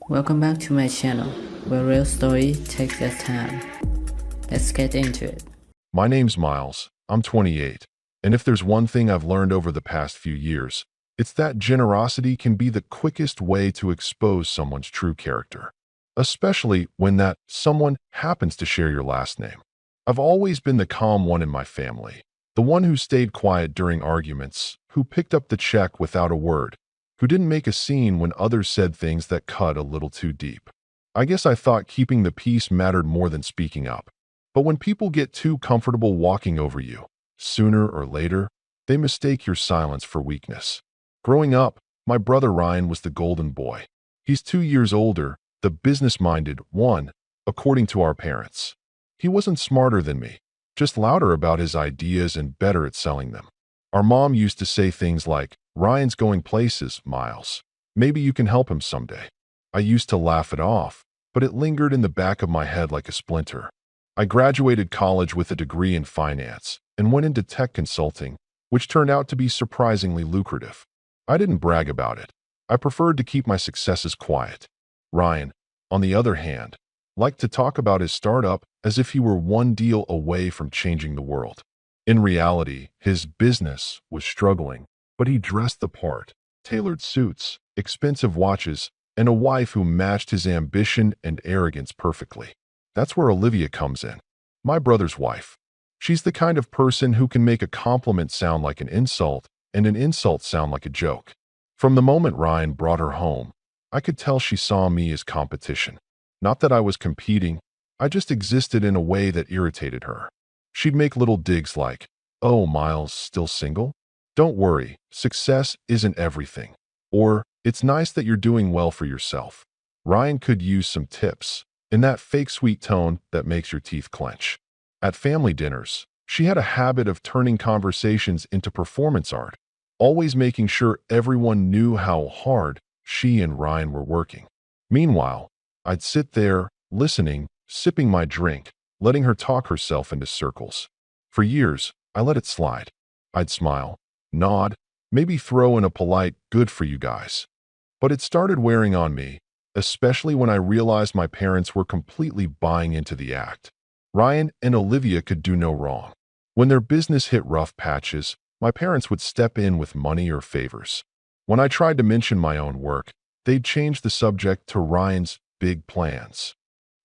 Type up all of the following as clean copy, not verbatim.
Welcome back to my channel, where real story takes its time. Let's get into it. My name's Miles. I'm 28. And if there's one thing I've learned over the past few years, it's that generosity can be the quickest way to expose someone's true character, especially when that someone happens to share your last name. I've always been the calm one in my family, the one who stayed quiet during arguments, who picked up the check without a word, who didn't make a scene when others said things that cut a little too deep. I guess I thought keeping the peace mattered more than speaking up. But when people get too comfortable walking over you, sooner or later, they mistake your silence for weakness. Growing up, my brother Ryan was the golden boy. He's 2 years older, the business-minded one, according to our parents. He wasn't smarter than me, just louder about his ideas and better at selling them. Our mom used to say things like, "Ryan's going places, Miles. Maybe you can help him someday." I used to laugh it off, but it lingered in the back of my head like a splinter. I graduated college with a degree in finance and went into tech consulting, which turned out to be surprisingly lucrative. I didn't brag about it. I preferred to keep my successes quiet. Ryan, on the other hand, liked to talk about his startup as if he were one deal away from changing the world. In reality, his business was struggling, but he dressed the part, tailored suits, expensive watches, and a wife who matched his ambition and arrogance perfectly. That's where Olivia comes in, my brother's wife. She's the kind of person who can make a compliment sound like an insult and an insult sound like a joke. From the moment Ryan brought her home, I could tell she saw me as competition. Not that I was competing, I just existed in a way that irritated her. She'd make little digs like, "Oh, Miles, still single? Don't worry, success isn't everything." Or, "It's nice that you're doing well for yourself." Ryan could use some tips, in that fake sweet tone that makes your teeth clench. At family dinners, she had a habit of turning conversations into performance art, always making sure everyone knew how hard she and Ryan were working. Meanwhile, I'd sit there, listening, sipping my drink, letting her talk herself into circles. For years, I let it slide. I'd smile, nod, maybe throw in a polite "good for you guys." But it started wearing on me, especially when I realized my parents were completely buying into the act. Ryan and Olivia could do no wrong. When their business hit rough patches, my parents would step in with money or favors. When I tried to mention my own work, they'd change the subject to Ryan's big plans.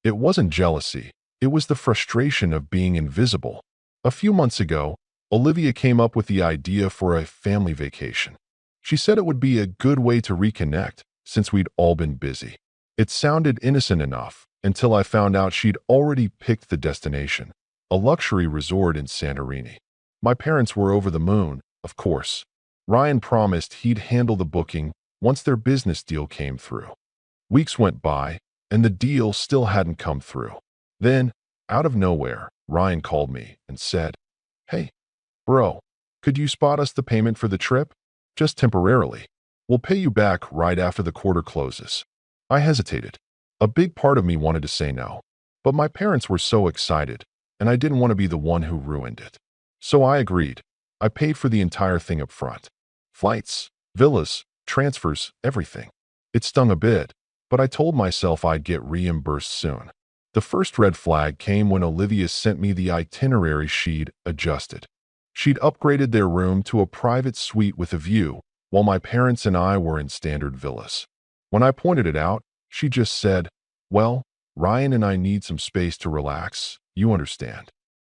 It wasn't jealousy, it was the frustration of being invisible. A few months ago, Olivia came up with the idea for a family vacation. She said it would be a good way to reconnect, since we'd all been busy. It sounded innocent enough, until I found out she'd already picked the destination, a luxury resort in Santorini. My parents were over the moon, of course. Ryan promised he'd handle the booking once their business deal came through. Weeks went by, and the deal still hadn't come through. Then, out of nowhere, Ryan called me and said, "Hey, bro, could you spot us the payment for the trip? Just temporarily. We'll pay you back right after the quarter closes." I hesitated. A big part of me wanted to say no, but my parents were so excited, and I didn't want to be the one who ruined it. So I agreed. I paid for the entire thing up front. Flights, villas, transfers, everything. It stung a bit, but I told myself I'd get reimbursed soon. The first red flag came when Olivia sent me the itinerary she'd adjusted. She'd upgraded their room to a private suite with a view, while my parents and I were in standard villas. When I pointed it out, she just said, "Well, Ryan and I need some space to relax, you understand."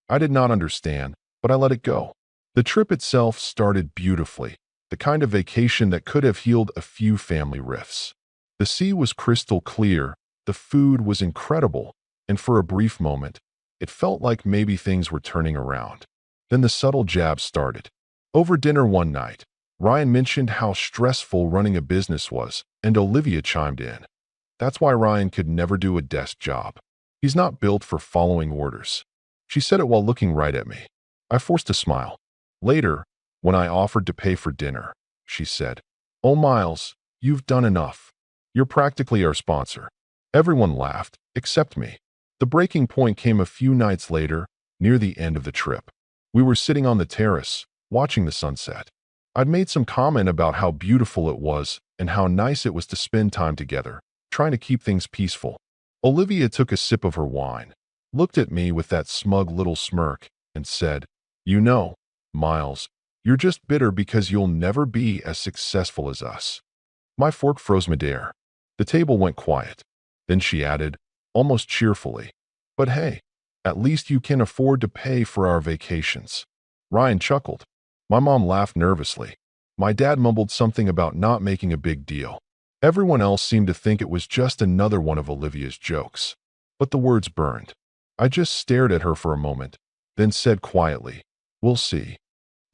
I did not understand, but I let it go. The trip itself started beautifully, the kind of vacation that could have healed a few family rifts. The sea was crystal clear, the food was incredible, and for a brief moment, it felt like maybe things were turning around. Then the subtle jabs started. Over dinner one night, Ryan mentioned how stressful running a business was, and Olivia chimed in. "That's why Ryan could never do a desk job. He's not built for following orders." She said it while looking right at me. I forced a smile. Later, when I offered to pay for dinner, she said, "Oh, Miles, you've done enough. You're practically our sponsor." Everyone laughed, except me. The breaking point came a few nights later, near the end of the trip. We were sitting on the terrace, watching the sunset. I'd made some comment about how beautiful it was and how nice it was to spend time together, trying to keep things peaceful. Olivia took a sip of her wine, looked at me with that smug little smirk, and said, "You know, Miles, you're just bitter because you'll never be as successful as us." My fork froze midair. The table went quiet. Then she added, almost cheerfully, "But hey, at least you can afford to pay for our vacations." Ryan chuckled. My mom laughed nervously. My dad mumbled something about not making a big deal. Everyone else seemed to think it was just another one of Olivia's jokes. But the words burned. I just stared at her for a moment, then said quietly, "We'll see."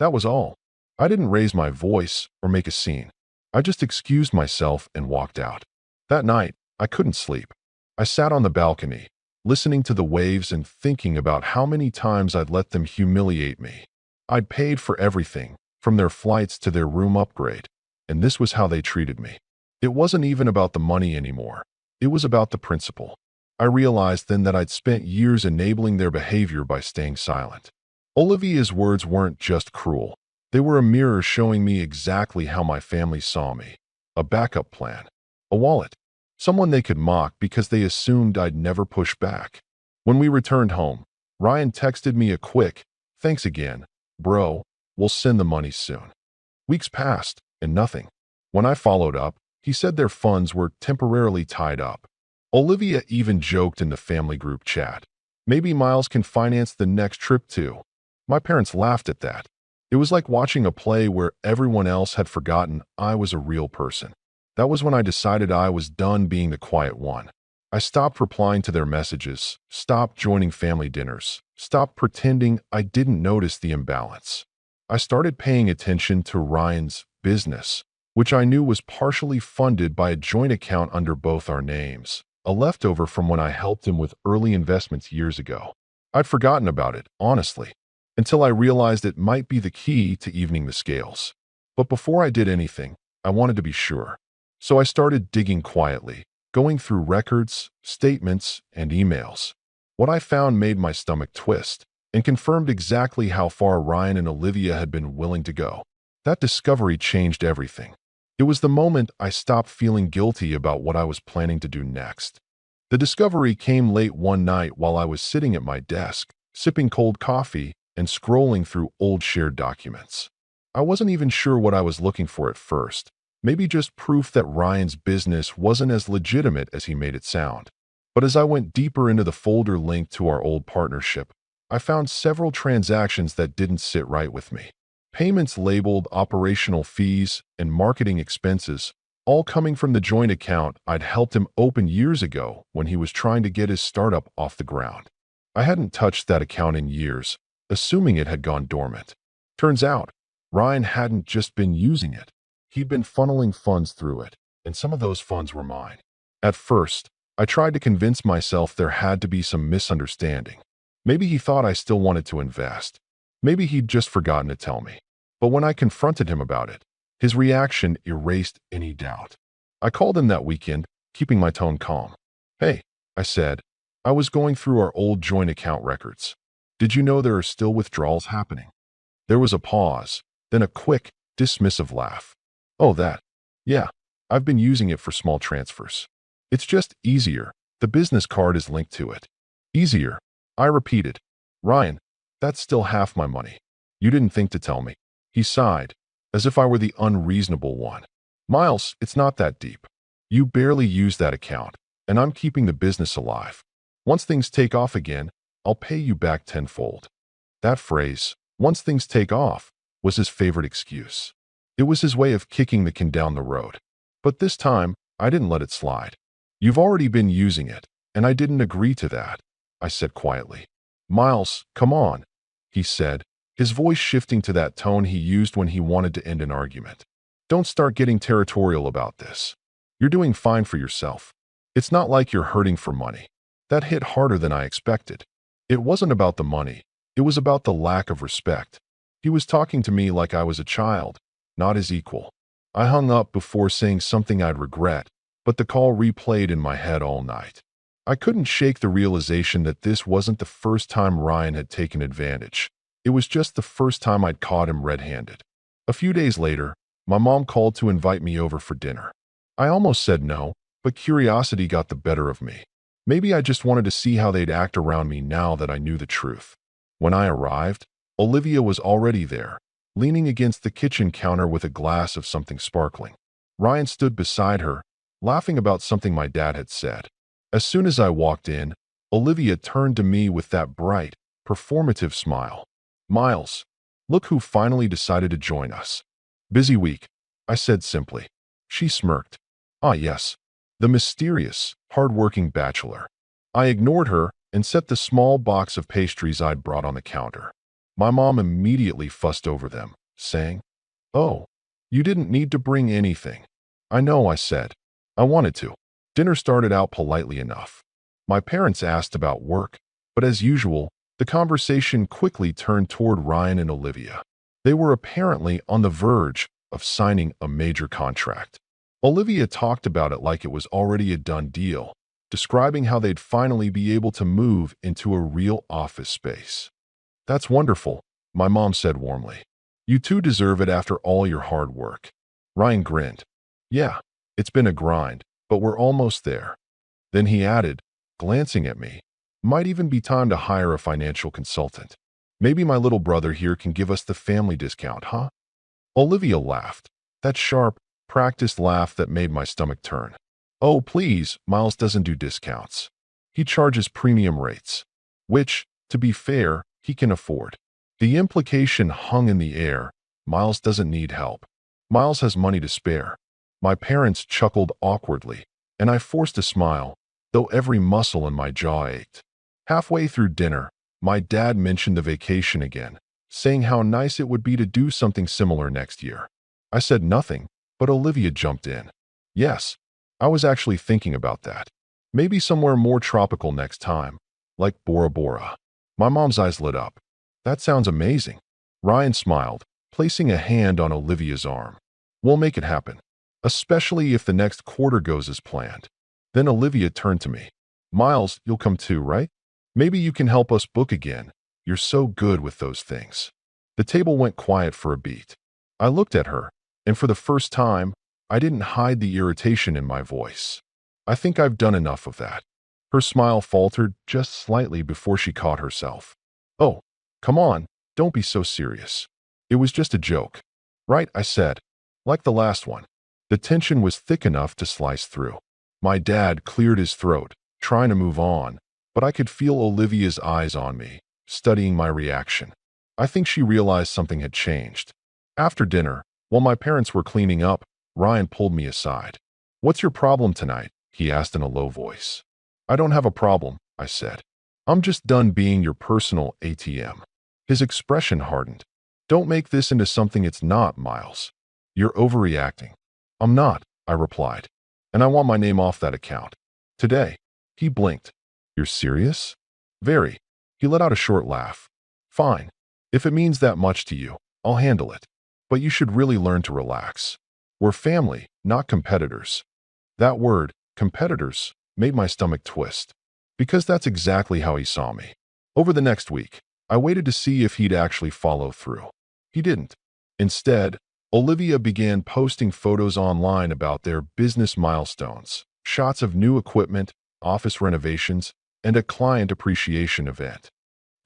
That was all. I didn't raise my voice or make a scene. I just excused myself and walked out. That night, I couldn't sleep. I sat on the balcony, listening to the waves and thinking about how many times I'd let them humiliate me. I'd paid for everything, from their flights to their room upgrade, and this was how they treated me. It wasn't even about the money anymore. It was about the principle. I realized then that I'd spent years enabling their behavior by staying silent. Olivia's words weren't just cruel. They were a mirror showing me exactly how my family saw me. A backup plan. A wallet. Someone they could mock because they assumed I'd never push back. When we returned home, Ryan texted me a quick, "Thanks again, bro. We'll send the money soon." Weeks passed, and nothing. When I followed up, he said their funds were temporarily tied up. Olivia even joked in the family group chat, "Maybe Miles can finance the next trip too." My parents laughed at that. It was like watching a play where everyone else had forgotten I was a real person. That was when I decided I was done being the quiet one. I stopped replying to their messages, stopped joining family dinners, stopped pretending I didn't notice the imbalance. I started paying attention to Ryan's business, which I knew was partially funded by a joint account under both our names, a leftover from when I helped him with early investments years ago. I'd forgotten about it, honestly, until I realized it might be the key to evening the scales. But before I did anything, I wanted to be sure. So I started digging quietly, going through records, statements, and emails. What I found made my stomach twist and confirmed exactly how far Ryan and Olivia had been willing to go. That discovery changed everything. It was the moment I stopped feeling guilty about what I was planning to do next. The discovery came late one night while I was sitting at my desk, sipping cold coffee and scrolling through old shared documents. I wasn't even sure what I was looking for at first. Maybe just proof that Ryan's business wasn't as legitimate as he made it sound. But as I went deeper into the folder linked to our old partnership, I found several transactions that didn't sit right with me. Payments labeled operational fees and marketing expenses, all coming from the joint account I'd helped him open years ago when he was trying to get his startup off the ground. I hadn't touched that account in years, assuming it had gone dormant. Turns out, Ryan hadn't just been using it. He'd been funneling funds through it, and some of those funds were mine. At first, I tried to convince myself there had to be some misunderstanding. Maybe he thought I still wanted to invest. Maybe he'd just forgotten to tell me. But when I confronted him about it, his reaction erased any doubt. I called him that weekend, keeping my tone calm. "Hey," I said, "I was going through our old joint account records. Did you know there are still withdrawals happening?" There was a pause, then a quick, dismissive laugh. "Oh, that. Yeah, I've been using it for small transfers. It's just easier. The business card is linked to it." "Easier," I repeated. "Ryan, that's still half my money. You didn't think to tell me." He sighed, as if I were the unreasonable one. "Miles, it's not that deep. You barely use that account, and I'm keeping the business alive. Once things take off again, I'll pay you back tenfold." That phrase, "once things take off," was his favorite excuse. It was his way of kicking the can down the road. But this time, I didn't let it slide. "You've already been using it, and I didn't agree to that," I said quietly. "Miles, come on," he said, his voice shifting to that tone he used when he wanted to end an argument. "Don't start getting territorial about this. You're doing fine for yourself. It's not like you're hurting for money." That hit harder than I expected. It wasn't about the money. It was about the lack of respect. He was talking to me like I was a child, not his equal. I hung up before saying something I'd regret, but the call replayed in my head all night. I couldn't shake the realization that this wasn't the first time Ryan had taken advantage. It was just the first time I'd caught him red-handed. A few days later, my mom called to invite me over for dinner. I almost said no, but curiosity got the better of me. Maybe I just wanted to see how they'd act around me now that I knew the truth. When I arrived, Olivia was already there, leaning against the kitchen counter with a glass of something sparkling. Ryan stood beside her, laughing about something my dad had said. As soon as I walked in, Olivia turned to me with that bright, performative smile. "Miles, look who finally decided to join us." "Busy week," I said simply. She smirked. "Ah, yes, the mysterious, hard-working bachelor." I ignored her and set the small box of pastries I'd brought on the counter. My mom immediately fussed over them, saying, "Oh, you didn't need to bring anything." "I know," I said. "I wanted to." Dinner started out politely enough. My parents asked about work, but as usual, the conversation quickly turned toward Ryan and Olivia. They were apparently on the verge of signing a major contract. Olivia talked about it like it was already a done deal, describing how they'd finally be able to move into a real office space. "That's wonderful," my mom said warmly. "You two deserve it after all your hard work." Ryan grinned. "Yeah, it's been a grind, but we're almost there." Then he added, glancing at me, "Might even be time to hire a financial consultant. Maybe my little brother here can give us the family discount, huh?" Olivia laughed, that sharp, practiced laugh that made my stomach turn. "Oh, please, Miles doesn't do discounts. He charges premium rates, which, to be fair, he can afford." The implication hung in the air. Miles doesn't need help. Miles has money to spare. My parents chuckled awkwardly, and I forced a smile, though every muscle in my jaw ached. Halfway through dinner, my dad mentioned the vacation again, saying how nice it would be to do something similar next year. I said nothing, but Olivia jumped in. "Yes, I was actually thinking about that. Maybe somewhere more tropical next time, like Bora Bora." My mom's eyes lit up. "That sounds amazing." Ryan smiled, placing a hand on Olivia's arm. "We'll make it happen, especially if the next quarter goes as planned." Then Olivia turned to me. "Miles, you'll come too, right? Maybe you can help us book again. You're so good with those things." The table went quiet for a beat. I looked at her, and for the first time, I didn't hide the irritation in my voice. "I think I've done enough of that." Her smile faltered just slightly before she caught herself. "Oh, come on, don't be so serious. It was just a joke." "Right," I said, "like the last one." The tension was thick enough to slice through. My dad cleared his throat, trying to move on, but I could feel Olivia's eyes on me, studying my reaction. I think she realized something had changed. After dinner, while my parents were cleaning up, Ryan pulled me aside. "What's your problem tonight?" he asked in a low voice. "I don't have a problem," I said. "I'm just done being your personal ATM." His expression hardened. "Don't make this into something it's not, Miles. You're overreacting." "I'm not," I replied, "and I want my name off that account. Today." He blinked. "You're serious?" "Very." He let out a short laugh. "Fine. If it means that much to you, I'll handle it. But you should really learn to relax. We're family, not competitors." That word, competitors, made my stomach twist, because that's exactly how he saw me. Over the next week, I waited to see if he'd actually follow through. He didn't. Instead, Olivia began posting photos online about their business milestones, shots of new equipment, office renovations, and a client appreciation event.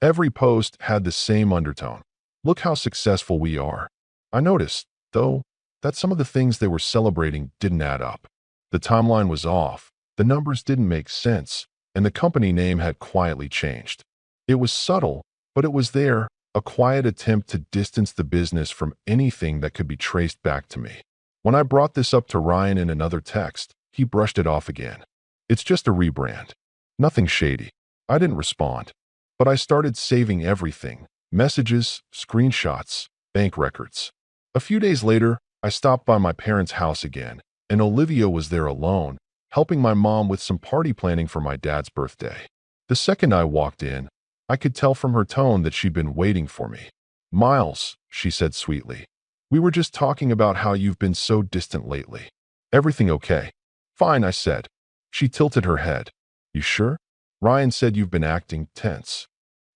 Every post had the same undertone. "Look how successful we are." I noticed, though, that some of the things they were celebrating didn't add up. The timeline was off, the numbers didn't make sense, and the company name had quietly changed. It was subtle, but it was there, a quiet attempt to distance the business from anything that could be traced back to me. When I brought this up to Ryan in another text, he brushed it off again. "It's just a rebrand. Nothing shady." I didn't respond, but I started saving everything: messages, screenshots, bank records. A few days later, I stopped by my parents' house again, and Olivia was there alone, helping my mom with some party planning for my dad's birthday. The second I walked in, I could tell from her tone that she'd been waiting for me. "Miles," she said sweetly, "we were just talking about how you've been so distant lately. Everything okay?" "Fine," I said. She tilted her head. "You sure? Ryan said you've been acting tense."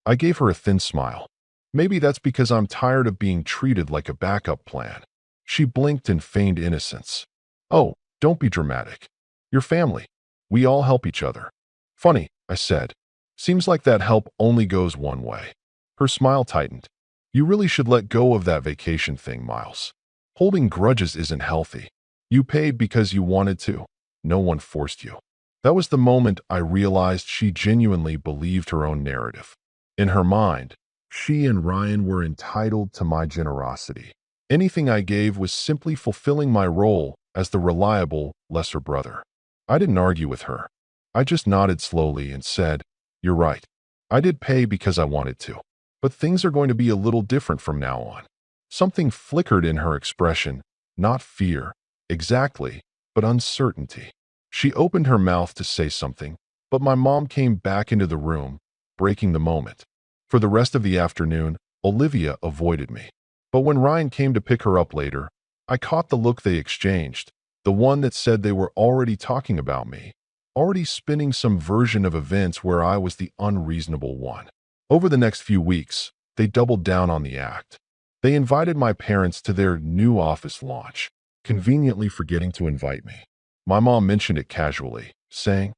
I gave her a thin smile. "Maybe that's because I'm tired of being treated like a backup plan." She blinked in feigned innocence. "Oh, don't be dramatic. Your family. We all help each other. Funny, I said. Seems like that help only goes one way. Her smile tightened. You really should let go of that vacation thing, Miles. Holding grudges isn't healthy. You paid because you wanted to. No one forced you. That was the moment I realized she genuinely believed her own narrative. In her mind, she and Ryan were entitled to my generosity. Anything I gave was simply fulfilling my role as the reliable, lesser brother. I didn't argue with her. I just nodded slowly and said, You're right. I did pay because I wanted to. But things are going to be a little different from now on. Something flickered in her expression, not fear, exactly, but uncertainty. She opened her mouth to say something, but my mom came back into the room, breaking the moment. For the rest of the afternoon, Olivia avoided me. But when Ryan came to pick her up later, I caught the look they exchanged, the one that said they were already talking about me, already spinning some version of events where I was the unreasonable one. Over the next few weeks, they doubled down on the act. They invited my parents to their new office launch, conveniently forgetting to invite me. My mom mentioned it casually, saying,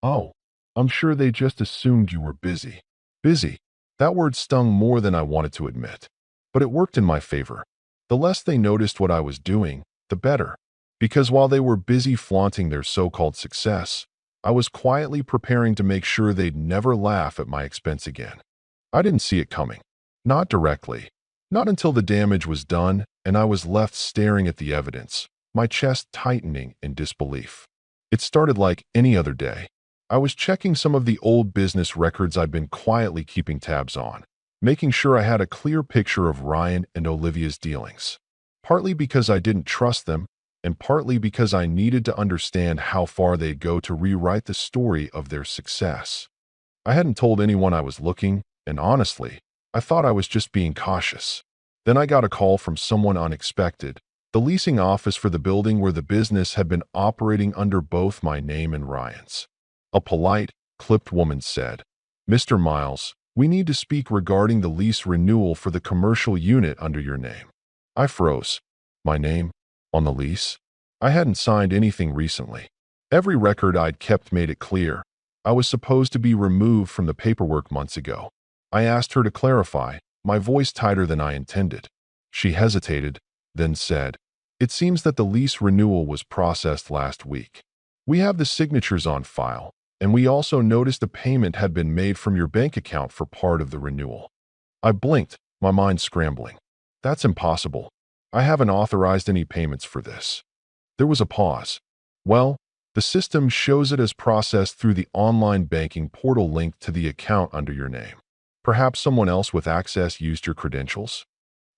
Oh, I'm sure they just assumed you were busy. Busy. That word stung more than I wanted to admit. But it worked in my favor. The less they noticed what I was doing, the better. Because while they were busy flaunting their so-called success, I was quietly preparing to make sure they'd never laugh at my expense again. I didn't see it coming. Not directly. Not until the damage was done and I was left staring at the evidence, my chest tightening in disbelief. It started like any other day. I was checking some of the old business records I'd been quietly keeping tabs on, making sure I had a clear picture of Ryan and Olivia's dealings. Partly because I didn't trust them, and partly because I needed to understand how far they'd go to rewrite the story of their success. I hadn't told anyone I was looking, and honestly, I thought I was just being cautious. Then I got a call from someone unexpected, the leasing office for the building where the business had been operating under both my name and Ryan's. A polite, clipped woman said, Mr. Miles, we need to speak regarding the lease renewal for the commercial unit under your name. I froze. My name? On the lease? I hadn't signed anything recently. Every record I'd kept made it clear. I was supposed to be removed from the paperwork months ago. I asked her to clarify, my voice tighter than I intended. She hesitated, then said, It seems that the lease renewal was processed last week. We have the signatures on file, and we also noticed a payment had been made from your bank account for part of the renewal. I blinked, my mind scrambling. That's impossible. I haven't authorized any payments for this. There was a pause. Well, the system shows it as processed through the online banking portal linked to the account under your name. Perhaps someone else with access used your credentials?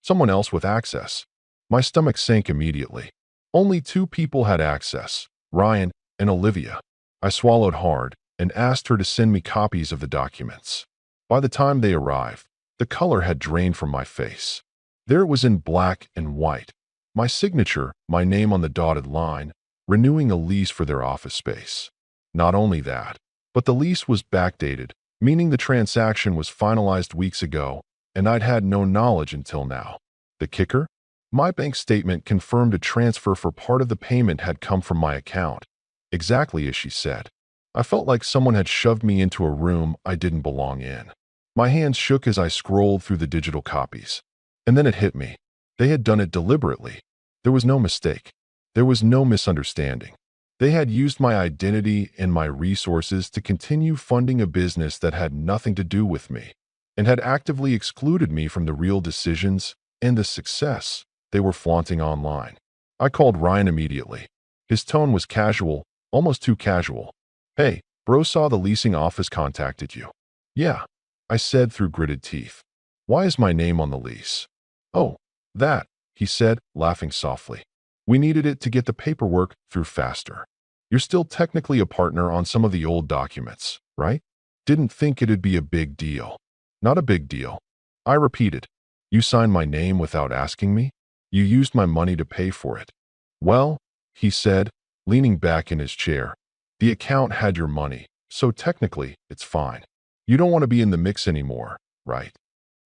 Someone else with access. My stomach sank immediately. Only 2 people had access, Ryan and Olivia. I swallowed hard and asked her to send me copies of the documents. By the time they arrived, the color had drained from my face. There it was in black and white. My signature, my name on the dotted line, renewing a lease for their office space. Not only that, but the lease was backdated, meaning the transaction was finalized weeks ago, and I'd had no knowledge until now. The kicker? My bank statement confirmed a transfer for part of the payment had come from my account, exactly as she said. I felt like someone had shoved me into a room I didn't belong in. My hands shook as I scrolled through the digital copies. And then it hit me. They had done it deliberately. There was no mistake. There was no misunderstanding. They had used my identity and my resources to continue funding a business that had nothing to do with me, and had actively excluded me from the real decisions and the success they were flaunting online. I called Ryan immediately. His tone was casual, almost too casual. Hey, bro, saw the leasing office contacted you. Yeah, I said through gritted teeth. Why is my name on the lease? Oh, that, he said, laughing softly. We needed it to get the paperwork through faster. You're still technically a partner on some of the old documents, right? Didn't think it'd be a big deal. Not a big deal. I repeated. You signed my name without asking me? You used my money to pay for it. Well, he said, leaning back in his chair. The account had your money, so technically, it's fine. You don't want to be in the mix anymore, right?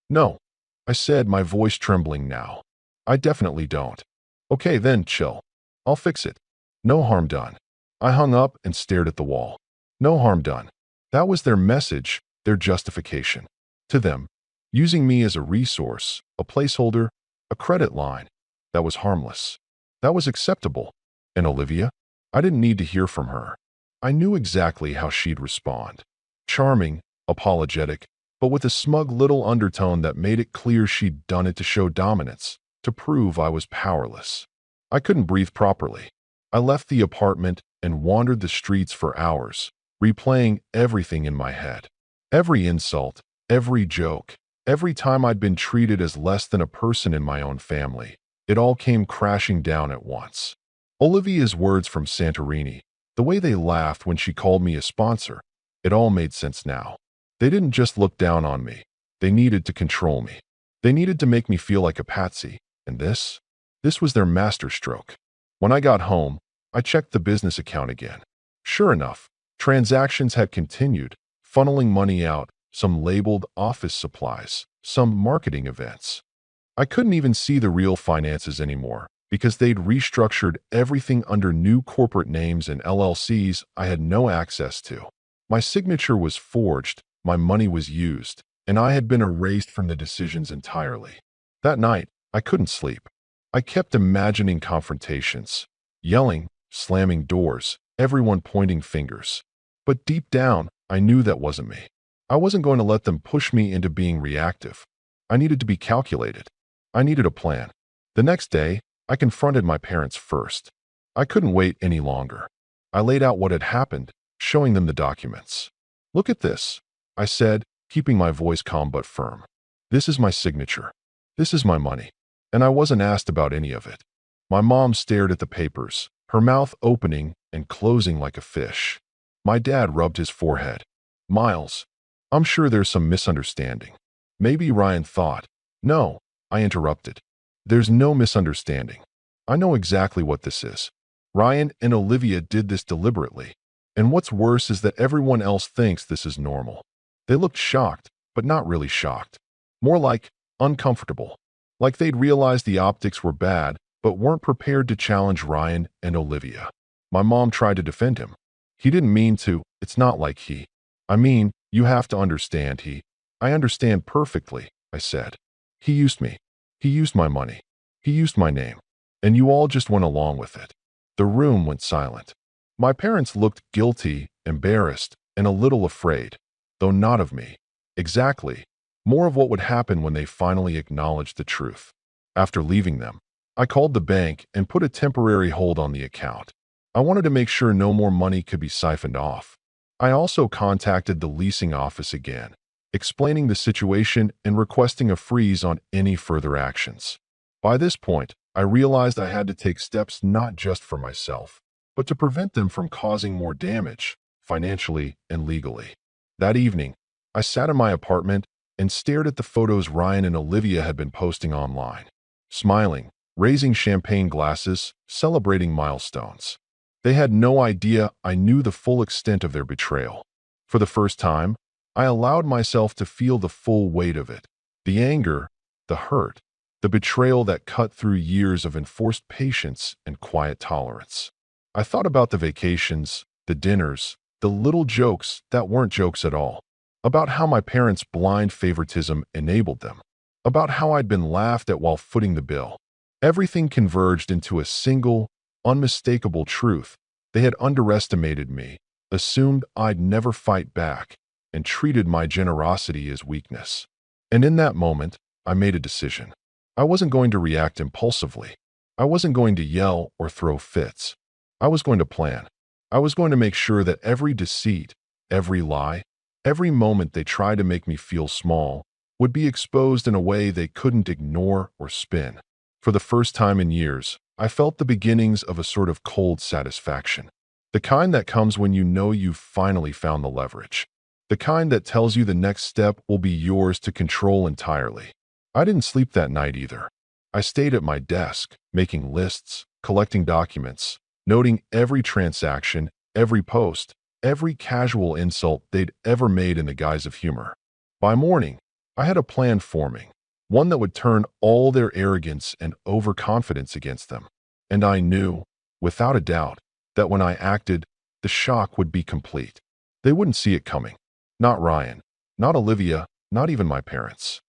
No, I said, my voice trembling now. I definitely don't. Okay then, chill. I'll fix it. No harm done. I hung up and stared at the wall. No harm done. That was their message, their justification. To them, using me as a resource, a placeholder, a credit line, that was harmless. That was acceptable. And Olivia? I didn't need to hear from her. I knew exactly how she'd respond. Charming, apologetic, but with a smug little undertone that made it clear she'd done it to show dominance, to prove I was powerless. I couldn't breathe properly. I left the apartment and wandered the streets for hours, replaying everything in my head. Every insult, every joke, every time I'd been treated as less than a person in my own family. It all came crashing down at once. Olivia's words from Santorini, the way they laughed when she called me a sponsor, it all made sense now. They didn't just look down on me. They needed to control me. They needed to make me feel like a patsy. And this was their masterstroke. When I got home, I checked the business account again. Sure enough, transactions had continued, funneling money out, some labeled office supplies, some marketing events. I couldn't even see the real finances anymore because they'd restructured everything under new corporate names and LLCs I had no access to. My signature was forged, my money was used, and I had been erased from the decisions entirely. That night, I couldn't sleep. I kept imagining confrontations, yelling, slamming doors, everyone pointing fingers. But deep down, I knew that wasn't me. I wasn't going to let them push me into being reactive. I needed to be calculated. I needed a plan. The next day, I confronted my parents first. I couldn't wait any longer. I laid out what had happened, showing them the documents. "Look at this," I said, keeping my voice calm but firm. "This is my signature. This is my money. And I wasn't asked about any of it." My mom stared at the papers, her mouth opening and closing like a fish. My dad rubbed his forehead. "Miles, I'm sure there's some misunderstanding." Maybe Ryan thought. "No," I interrupted. "There's no misunderstanding. I know exactly what this is. Ryan and Olivia did this deliberately. And what's worse is that everyone else thinks this is normal." They looked shocked, but not really shocked. More like uncomfortable. Like they'd realized the optics were bad, but weren't prepared to challenge Ryan and Olivia. My mom tried to defend him. "He didn't mean to. It's not like he. I mean, you have to understand I understand perfectly," I said. "He used me. He used my money. He used my name. And you all just went along with it." The room went silent. My parents looked guilty, embarrassed, and a little afraid, though not of me. Exactly. More of what would happen when they finally acknowledged the truth. After leaving them, I called the bank and put a temporary hold on the account. I wanted to make sure no more money could be siphoned off. I also contacted the leasing office again, explaining the situation and requesting a freeze on any further actions. By this point, I realized I had to take steps not just for myself, but to prevent them from causing more damage, financially and legally. That evening, I sat in my apartment and stared at the photos Ryan and Olivia had been posting online, smiling, raising champagne glasses, celebrating milestones. They had no idea I knew the full extent of their betrayal. For the first time, I allowed myself to feel the full weight of it. The anger, the hurt, the betrayal that cut through years of enforced patience and quiet tolerance. I thought about the vacations, the dinners, the little jokes that weren't jokes at all, about how my parents' blind favoritism enabled them, about how I'd been laughed at while footing the bill. Everything converged into a single, unmistakable truth. They had underestimated me, assumed I'd never fight back, and treated my generosity as weakness. And in that moment, I made a decision. I wasn't going to react impulsively. I wasn't going to yell or throw fits. I was going to plan. I was going to make sure that every deceit, every lie, every moment they tried to make me feel small would be exposed in a way they couldn't ignore or spin. For the first time in years, I felt the beginnings of a sort of cold satisfaction. The kind that comes when you know you've finally found the leverage. The kind that tells you the next step will be yours to control entirely. I didn't sleep that night either. I stayed at my desk, making lists, collecting documents, noting every transaction, every post, every casual insult they'd ever made in the guise of humor. By morning, I had a plan forming, one that would turn all their arrogance and overconfidence against them. And I knew, without a doubt, that when I acted, the shock would be complete. They wouldn't see it coming. Not Ryan, not Olivia, not even my parents.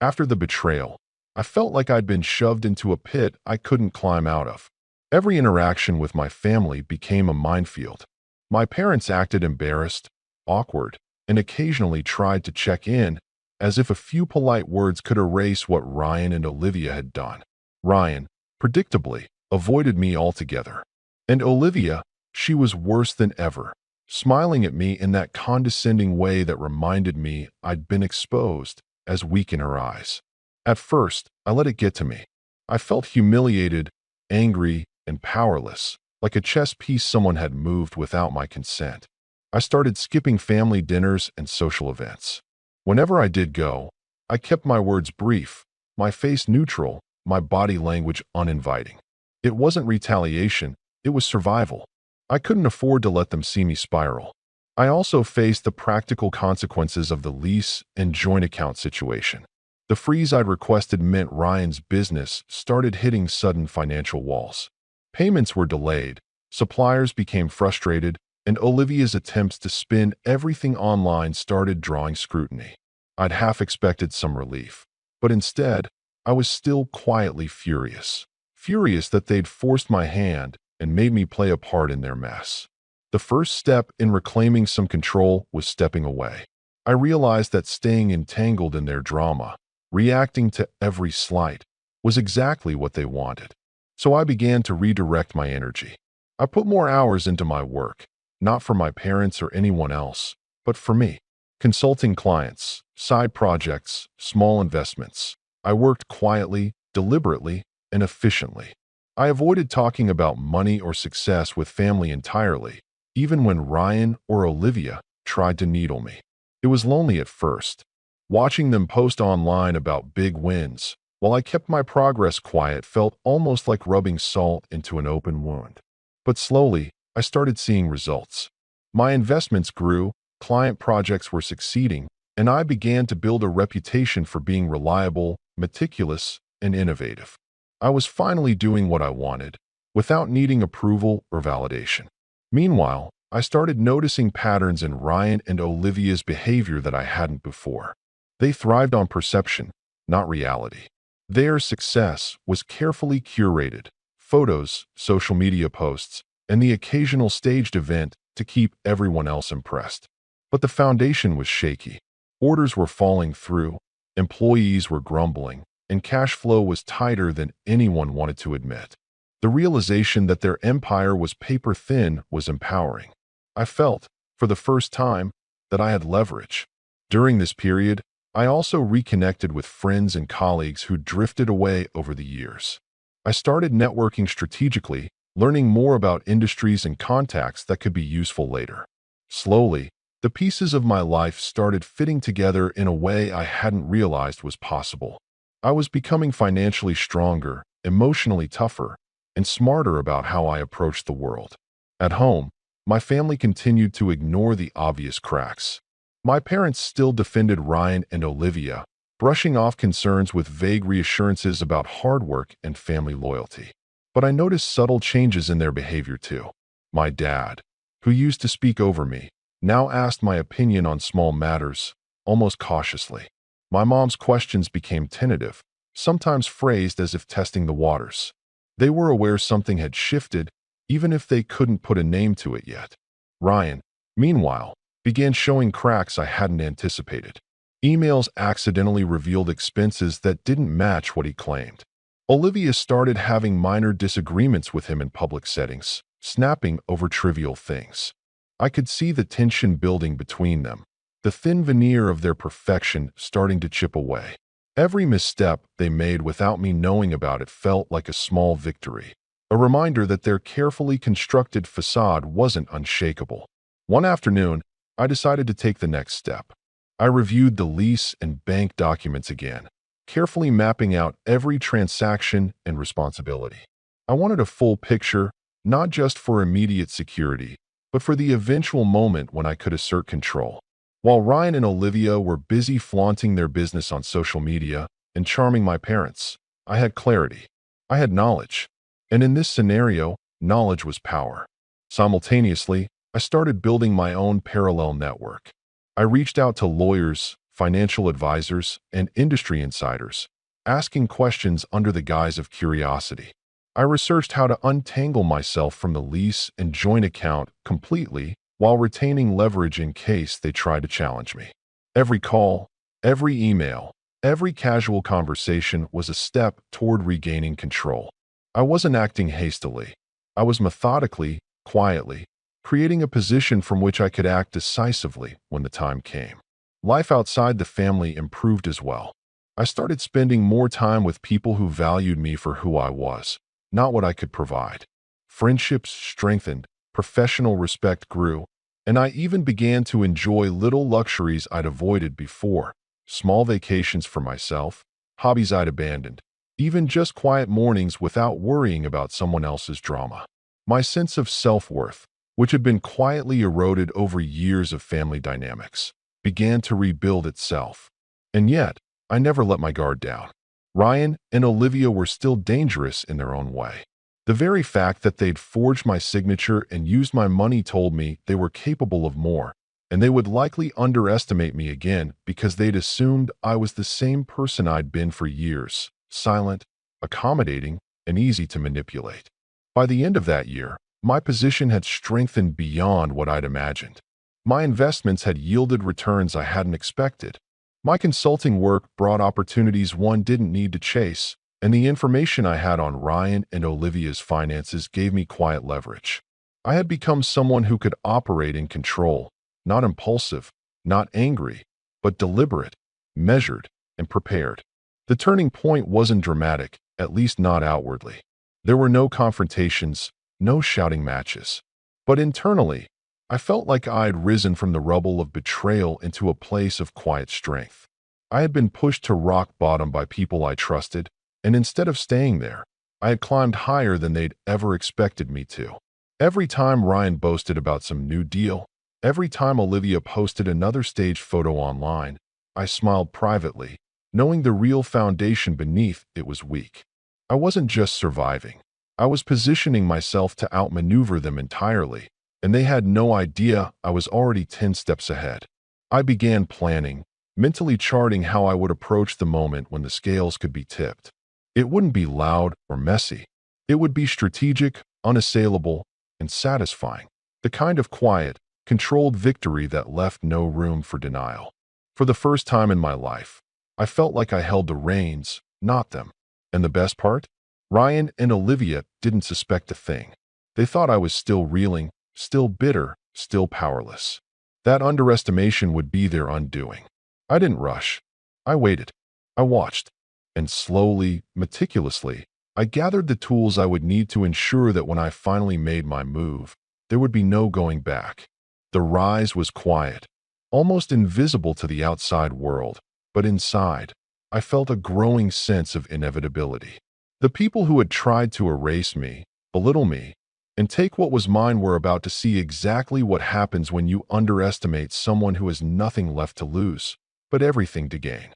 After the betrayal, I felt like I'd been shoved into a pit I couldn't climb out of. Every interaction with my family became a minefield. My parents acted embarrassed, awkward, and occasionally tried to check in, as if a few polite words could erase what Ryan and Olivia had done. Ryan, predictably, avoided me altogether. And Olivia, she was worse than ever, smiling at me in that condescending way that reminded me I'd been exposed as weak in her eyes. At first, I let it get to me. I felt humiliated, angry, and powerless, like a chess piece someone had moved without my consent. I started skipping family dinners and social events. Whenever I did go, I kept my words brief, my face neutral, my body language uninviting. It wasn't retaliation, it was survival. I couldn't afford to let them see me spiral. I also faced the practical consequences of the lease and joint account situation. The freeze I'd requested meant Ryan's business started hitting sudden financial walls. Payments were delayed, suppliers became frustrated, and Olivia's attempts to spin everything online started drawing scrutiny. I'd half expected some relief, but instead, I was still quietly furious. Furious that they'd forced my hand and made me play a part in their mess. The first step in reclaiming some control was stepping away. I realized that staying entangled in their drama, reacting to every slight, was exactly what they wanted. So I began to redirect my energy. I put more hours into my work, not for my parents or anyone else, but for me. Consulting clients, side projects, small investments. I worked quietly, deliberately, and efficiently. I avoided talking about money or success with family entirely, even when Ryan or Olivia tried to needle me. It was lonely at first, watching them post online about big wins, while I kept my progress quiet felt almost like rubbing salt into an open wound. But slowly, I started seeing results. My investments grew, client projects were succeeding, and I began to build a reputation for being reliable, meticulous, and innovative. I was finally doing what I wanted, without needing approval or validation. Meanwhile, I started noticing patterns in Ryan and Olivia's behavior that I hadn't before. They thrived on perception, not reality. Their success was carefully curated: photos, social media posts, and the occasional staged event to keep everyone else impressed. But the foundation was shaky. Orders were falling through, employees were grumbling, and cash flow was tighter than anyone wanted to admit. The realization that their empire was paper thin was empowering. I felt, for the first time, that I had leverage. During this period, I also reconnected with friends and colleagues who drifted away over the years. I started networking strategically, learning more about industries and contacts that could be useful later. Slowly, the pieces of my life started fitting together in a way I hadn't realized was possible. I was becoming financially stronger, emotionally tougher, and smarter about how I approached the world. At home, my family continued to ignore the obvious cracks. My parents still defended Ryan and Olivia, brushing off concerns with vague reassurances about hard work and family loyalty. But I noticed subtle changes in their behavior too. My dad, who used to speak over me, now asked my opinion on small matters, almost cautiously. My mom's questions became tentative, sometimes phrased as if testing the waters. They were aware something had shifted, even if they couldn't put a name to it yet. Ryan, meanwhile, began showing cracks I hadn't anticipated. Emails accidentally revealed expenses that didn't match what he claimed. Olivia started having minor disagreements with him in public settings, snapping over trivial things. I could see the tension building between them, the thin veneer of their perfection starting to chip away. Every misstep they made without me knowing about it felt like a small victory, a reminder that their carefully constructed facade wasn't unshakable. One afternoon, I decided to take the next step. I reviewed the lease and bank documents again, carefully mapping out every transaction and responsibility. I wanted a full picture, not just for immediate security, but for the eventual moment when I could assert control. While Ryan and Olivia were busy flaunting their business on social media and charming my parents, I had clarity. I had knowledge. And in this scenario, knowledge was power. Simultaneously, I started building my own parallel network. I reached out to lawyers, financial advisors, and industry insiders, asking questions under the guise of curiosity. I researched how to untangle myself from the lease and joint account completely while retaining leverage in case they tried to challenge me. Every call, every email, every casual conversation was a step toward regaining control. I wasn't acting hastily. I was methodically, quietly, creating a position from which I could act decisively when the time came. Life outside the family improved as well. I started spending more time with people who valued me for who I was, not what I could provide. Friendships strengthened, professional respect grew, and I even began to enjoy little luxuries I'd avoided before. Small vacations for myself, hobbies I'd abandoned, even just quiet mornings without worrying about someone else's drama. My sense of self-worth, which had been quietly eroded over years of family dynamics, began to rebuild itself. And yet, I never let my guard down. Ryan and Olivia were still dangerous in their own way. The very fact that they'd forged my signature and used my money told me they were capable of more, and they would likely underestimate me again because they'd assumed I was the same person I'd been for years, silent, accommodating, and easy to manipulate. By the end of that year, my position had strengthened beyond what I'd imagined. My investments had yielded returns I hadn't expected. My consulting work brought opportunities one didn't need to chase, and the information I had on Ryan and Olivia's finances gave me quiet leverage. I had become someone who could operate in control, not impulsive, not angry, but deliberate, measured, and prepared. The turning point wasn't dramatic, at least not outwardly. There were no confrontations, no shouting matches. But internally, I felt like I'd risen from the rubble of betrayal into a place of quiet strength. I had been pushed to rock bottom by people I trusted, and instead of staying there, I had climbed higher than they'd ever expected me to. Every time Ryan boasted about some new deal, every time Olivia posted another staged photo online, I smiled privately, knowing the real foundation beneath it was weak. I wasn't just surviving. I was positioning myself to outmaneuver them entirely, and they had no idea I was already 10 steps ahead. I began planning, mentally charting how I would approach the moment when the scales could be tipped. It wouldn't be loud or messy. It would be strategic, unassailable, and satisfying. The kind of quiet, controlled victory that left no room for denial. For the first time in my life, I felt like I held the reins, not them. And the best part? Ryan and Olivia didn't suspect a thing. They thought I was still reeling, still bitter, still powerless. That underestimation would be their undoing. I didn't rush. I waited. I watched. And slowly, meticulously, I gathered the tools I would need to ensure that when I finally made my move, there would be no going back. The rise was quiet, almost invisible to the outside world, but inside, I felt a growing sense of inevitability. The people who had tried to erase me, belittle me, and take what was mine were about to see exactly what happens when you underestimate someone who has nothing left to lose, but everything to gain.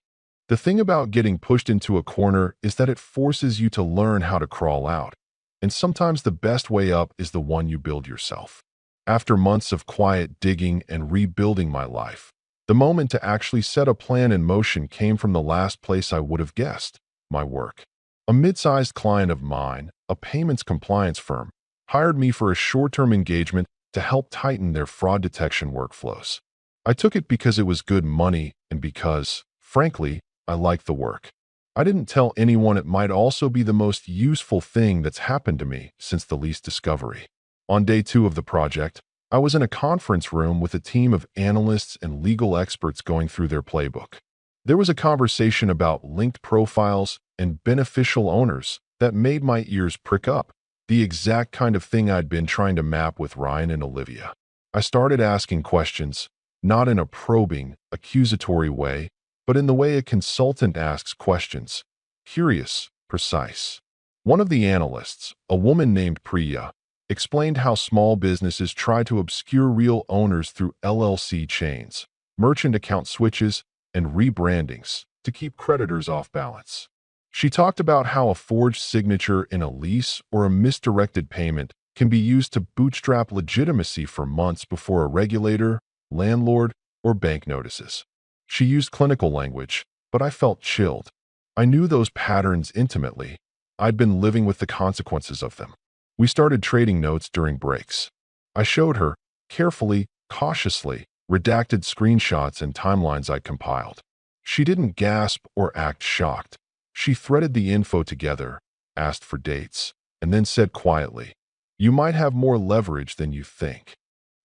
The thing about getting pushed into a corner is that it forces you to learn how to crawl out, and sometimes the best way up is the one you build yourself. After months of quiet digging and rebuilding my life, the moment to actually set a plan in motion came from the last place I would have guessed, my work. A mid-sized client of mine, a payments compliance firm, hired me for a short-term engagement to help tighten their fraud detection workflows. I took it because it was good money and because, frankly, I liked the work. I didn't tell anyone it might also be the most useful thing that's happened to me since the lease discovery. On day 2 of the project, I was in a conference room with a team of analysts and legal experts going through their playbook. There was a conversation about linked profiles and beneficial owners that made my ears prick up, the exact kind of thing I'd been trying to map with Ryan and Olivia. I started asking questions, not in a probing, accusatory way, but in the way a consultant asks questions, curious, precise. One of the analysts, a woman named Priya, explained how small businesses try to obscure real owners through LLC chains, merchant account switches, and rebrandings to keep creditors off balance. She talked about how a forged signature in a lease or a misdirected payment can be used to bootstrap legitimacy for months before a regulator, landlord, or bank notices. She used clinical language, but I felt chilled. I knew those patterns intimately. I'd been living with the consequences of them. We started trading notes during breaks. I showed her, carefully, cautiously, redacted screenshots and timelines I'd compiled. She didn't gasp or act shocked. She threaded the info together, asked for dates, and then said quietly, "You might have more leverage than you think."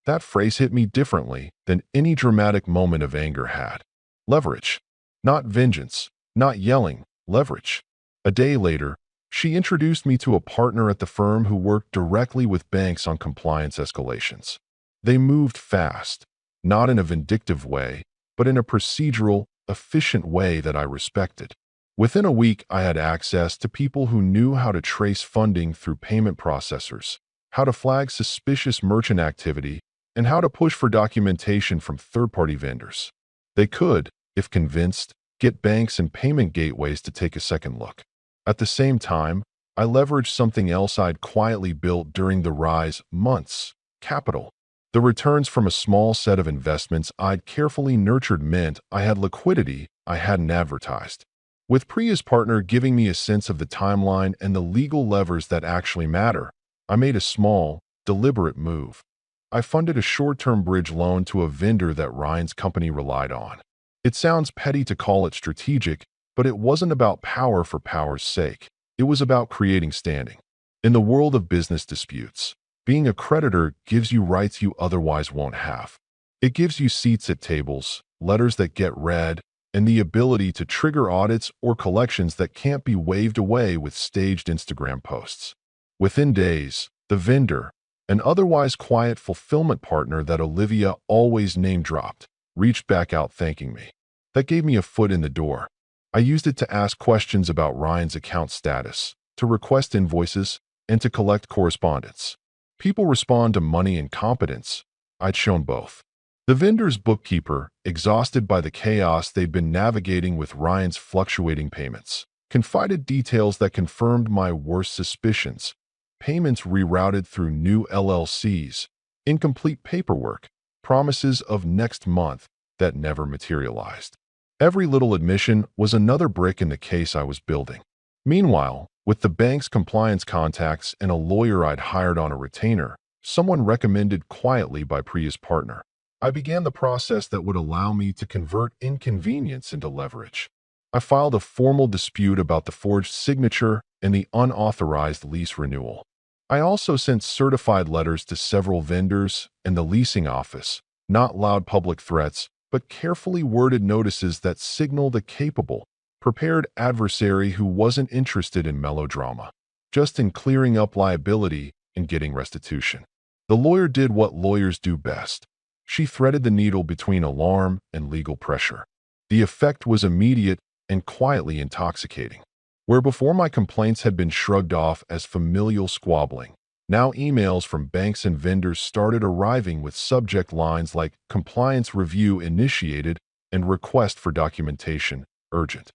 That phrase hit me differently than any dramatic moment of anger had. Leverage. Not vengeance, not yelling, leverage. A day later, she introduced me to a partner at the firm who worked directly with banks on compliance escalations. They moved fast, not in a vindictive way, but in a procedural, efficient way that I respected. Within a week, I had access to people who knew how to trace funding through payment processors, how to flag suspicious merchant activity, and how to push for documentation from third-party vendors. They could, if convinced, get banks and payment gateways to take a second look. At the same time, I leveraged something else I'd quietly built during the rise months: capital. The returns from a small set of investments I'd carefully nurtured meant I had liquidity I hadn't advertised. With Priya's partner giving me a sense of the timeline and the legal levers that actually matter, I made a small, deliberate move. I funded a short-term bridge loan to a vendor that Ryan's company relied on. It sounds petty to call it strategic, but it wasn't about power for power's sake. It was about creating standing. In the world of business disputes, being a creditor gives you rights you otherwise won't have. It gives you seats at tables, letters that get read, and the ability to trigger audits or collections that can't be waved away with staged Instagram posts. Within days, the vendor, an otherwise quiet fulfillment partner that Olivia always name-dropped, reached back out thanking me. That gave me a foot in the door. I used it to ask questions about Ryan's account status, to request invoices, and to collect correspondence. People respond to money and competence. I'd shown both. The vendor's bookkeeper, exhausted by the chaos they'd been navigating with Ryan's fluctuating payments, confided details that confirmed my worst suspicions. Payments rerouted through new LLCs, incomplete paperwork, promises of next month that never materialized. Every little admission was another brick in the case I was building. Meanwhile, with the bank's compliance contacts and a lawyer I'd hired on a retainer, someone recommended quietly by Priya's partner, I began the process that would allow me to convert inconvenience into leverage. I filed a formal dispute about the forged signature and the unauthorized lease renewal. I also sent certified letters to several vendors and the leasing office, not loud public threats, but carefully worded notices that signaled a capable, prepared adversary who wasn't interested in melodrama, just in clearing up liability and getting restitution. The lawyer did what lawyers do best. She threaded the needle between alarm and legal pressure. The effect was immediate and quietly intoxicating. Where before my complaints had been shrugged off as familial squabbling, now emails from banks and vendors started arriving with subject lines like "compliance review initiated" and "request for documentation urgent."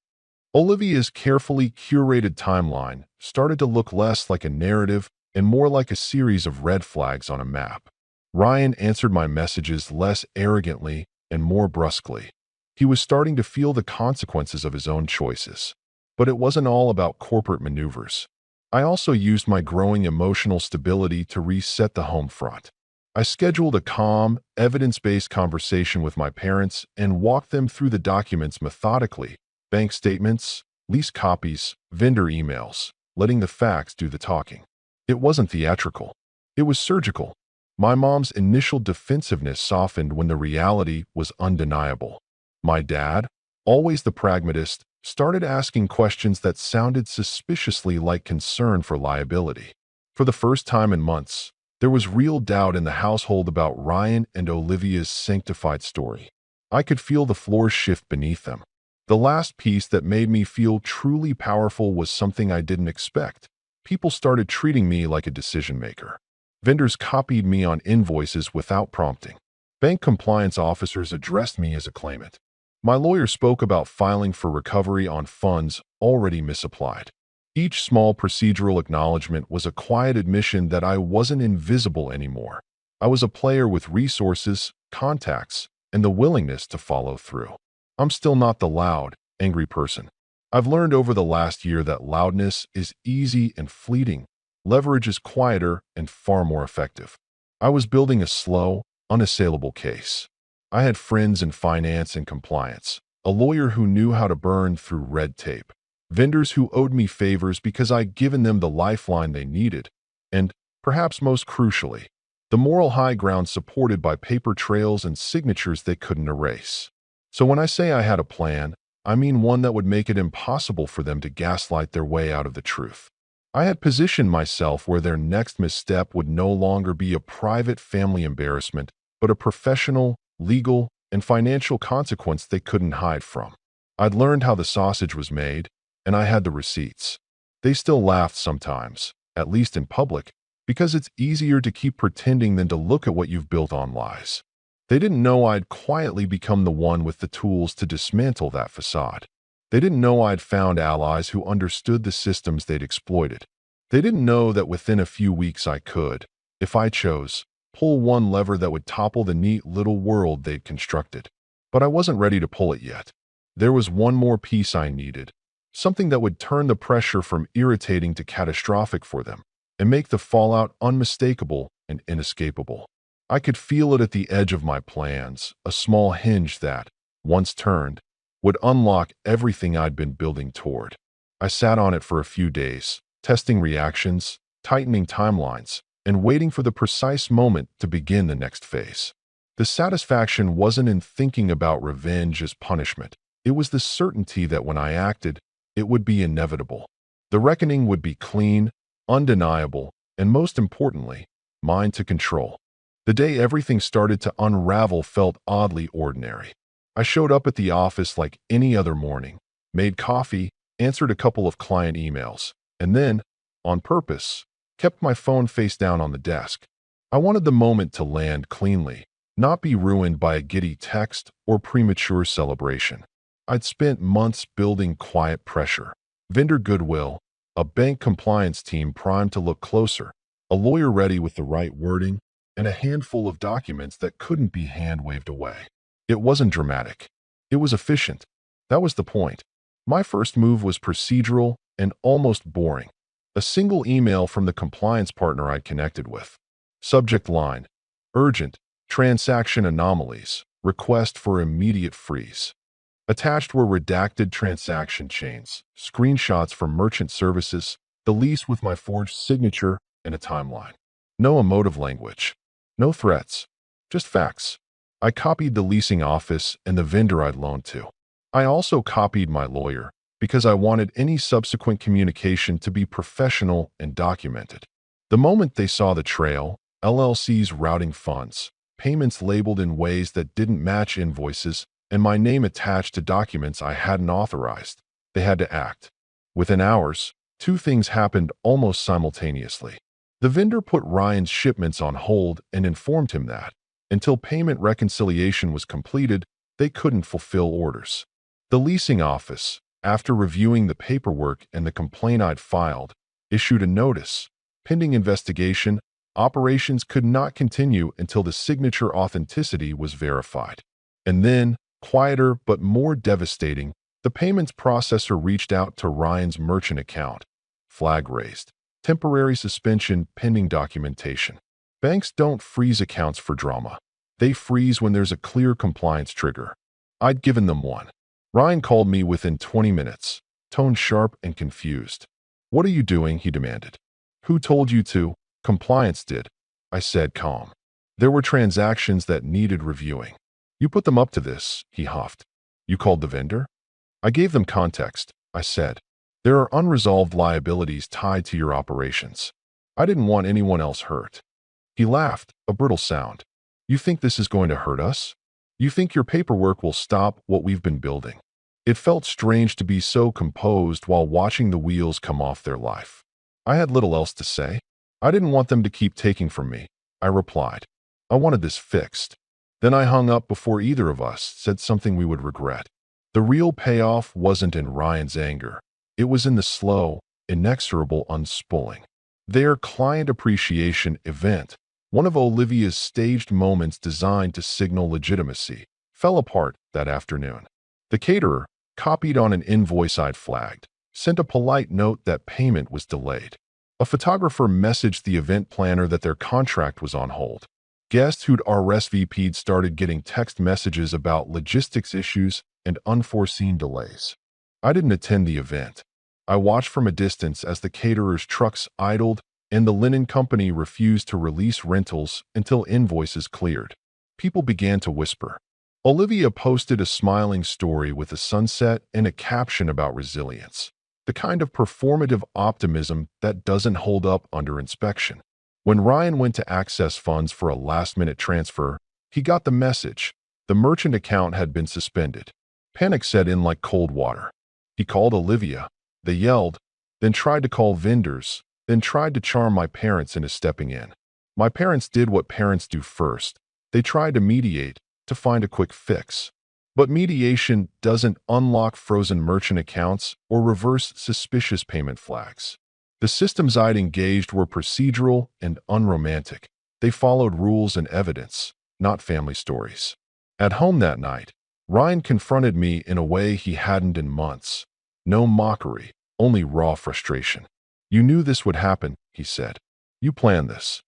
Olivia's carefully curated timeline started to look less like a narrative and more like a series of red flags on a map. Ryan answered my messages less arrogantly and more brusquely. He was starting to feel the consequences of his own choices. But it wasn't all about corporate maneuvers. I also used my growing emotional stability to reset the home front. I scheduled a calm, evidence-based conversation with my parents and walked them through the documents methodically: bank statements, lease copies, vendor emails, letting the facts do the talking. It wasn't theatrical. It was surgical. My mom's initial defensiveness softened when the reality was undeniable. My dad, always the pragmatist, started asking questions that sounded suspiciously like concern for liability. For the first time in months, there was real doubt in the household about Ryan and Olivia's sanctified story. I could feel the floor shift beneath them. The last piece that made me feel truly powerful was something I didn't expect. People started treating me like a decision maker. Vendors copied me on invoices without prompting. Bank compliance officers addressed me as a claimant. My lawyer spoke about filing for recovery on funds already misapplied. Each small procedural acknowledgement was a quiet admission that I wasn't invisible anymore. I was a player with resources, contacts, and the willingness to follow through. I'm still not the loud, angry person. I've learned over the last year that loudness is easy and fleeting. Leverage is quieter and far more effective. I was building a slow, unassailable case. I had friends in finance and compliance, a lawyer who knew how to burn through red tape, vendors who owed me favors because I'd given them the lifeline they needed, and, perhaps most crucially, the moral high ground supported by paper trails and signatures they couldn't erase. So when I say I had a plan, I mean one that would make it impossible for them to gaslight their way out of the truth. I had positioned myself where their next misstep would no longer be a private family embarrassment, but a professional, legal, and financial consequence they couldn't hide from. I'd learned how the sausage was made, and I had the receipts. They still laughed sometimes, at least in public, because it's easier to keep pretending than to look at what you've built on lies. They didn't know I'd quietly become the one with the tools to dismantle that facade. They didn't know I'd found allies who understood the systems they'd exploited. They didn't know that within a few weeks I could, if I chose, pull one lever that would topple the neat little world they'd constructed. But I wasn't ready to pull it yet. There was one more piece I needed, something that would turn the pressure from irritating to catastrophic for them, and make the fallout unmistakable and inescapable. I could feel it at the edge of my plans, a small hinge that, once turned, would unlock everything I'd been building toward. I sat on it for a few days, testing reactions, tightening timelines, and waiting for the precise moment to begin the next phase. The satisfaction wasn't in thinking about revenge as punishment. It was the certainty that when I acted, it would be inevitable. The reckoning would be clean, undeniable, and most importantly, mine to control. The day everything started to unravel felt oddly ordinary. I showed up at the office like any other morning, made coffee, answered a couple of client emails, and then, on purpose, kept my phone face down on the desk. I wanted the moment to land cleanly, not be ruined by a giddy text or premature celebration. I'd spent months building quiet pressure, vendor goodwill, a bank compliance team primed to look closer, a lawyer ready with the right wording, and a handful of documents that couldn't be hand-waved away. It wasn't dramatic. It was efficient. That was the point. My first move was procedural and almost boring. A single email from the compliance partner I'd connected with. Subject line: urgent, transaction anomalies, request for immediate freeze. Attached were redacted transaction chains, screenshots from merchant services, the lease with my forged signature, and a timeline. No emotive language. No threats. Just facts. I copied the leasing office and the vendor I'd loaned to. I also copied my lawyer, because I wanted any subsequent communication to be professional and documented. The moment they saw the trail, LLCs routing funds, payments labeled in ways that didn't match invoices, and my name attached to documents I hadn't authorized, they had to act. Within hours, two things happened almost simultaneously. The vendor put Ryan's shipments on hold and informed him that, until payment reconciliation was completed, they couldn't fulfill orders. The leasing office, after reviewing the paperwork and the complaint I'd filed, issued a notice. Pending investigation, operations could not continue until the signature authenticity was verified. And then, quieter but more devastating, the payments processor reached out to Ryan's merchant account. Flag raised. Temporary suspension pending documentation. Banks don't freeze accounts for drama. They freeze when there's a clear compliance trigger. I'd given them one. Ryan called me within 20 minutes, tone sharp and confused. "What are you doing?" he demanded. "Who told you to?" "Compliance did," I said, calm. "There were transactions that needed reviewing." "You put them up to this," he huffed. "You called the vendor?" "I gave them context," I said. "There are unresolved liabilities tied to your operations. I didn't want anyone else hurt." He laughed, a brittle sound. "You think this is going to hurt us? You think your paperwork will stop what we've been building?" It felt strange to be so composed while watching the wheels come off their life. I had little else to say. I didn't want them to keep taking from me, I replied. I wanted this fixed. Then I hung up before either of us said something we would regret. The real payoff wasn't in Ryan's anger. It was in the slow, inexorable unspooling. Their client appreciation event, one of Olivia's staged moments designed to signal legitimacy, fell apart that afternoon. The caterer, copied on an invoice I'd flagged, sent a polite note that payment was delayed. A photographer messaged the event planner that their contract was on hold. Guests who'd RSVP'd started getting text messages about logistics issues and unforeseen delays. I didn't attend the event. I watched from a distance as the caterer's trucks idled and the linen company refused to release rentals until invoices cleared. People began to whisper. Olivia posted a smiling story with a sunset and a caption about resilience, the kind of performative optimism that doesn't hold up under inspection. When Ryan went to access funds for a last-minute transfer, he got the message. The merchant account had been suspended. Panic set in like cold water. He called Olivia. They yelled, then tried to call vendors, then tried to charm my parents into stepping in. My parents did what parents do first. They tried to mediate, to find a quick fix. But mediation doesn't unlock frozen merchant accounts or reverse suspicious payment flags. The systems I'd engaged were procedural and unromantic. They followed rules and evidence, not family stories. At home that night, Ryan confronted me in a way he hadn't in months. No mockery, only raw frustration. You knew this would happen, he said. You planned this.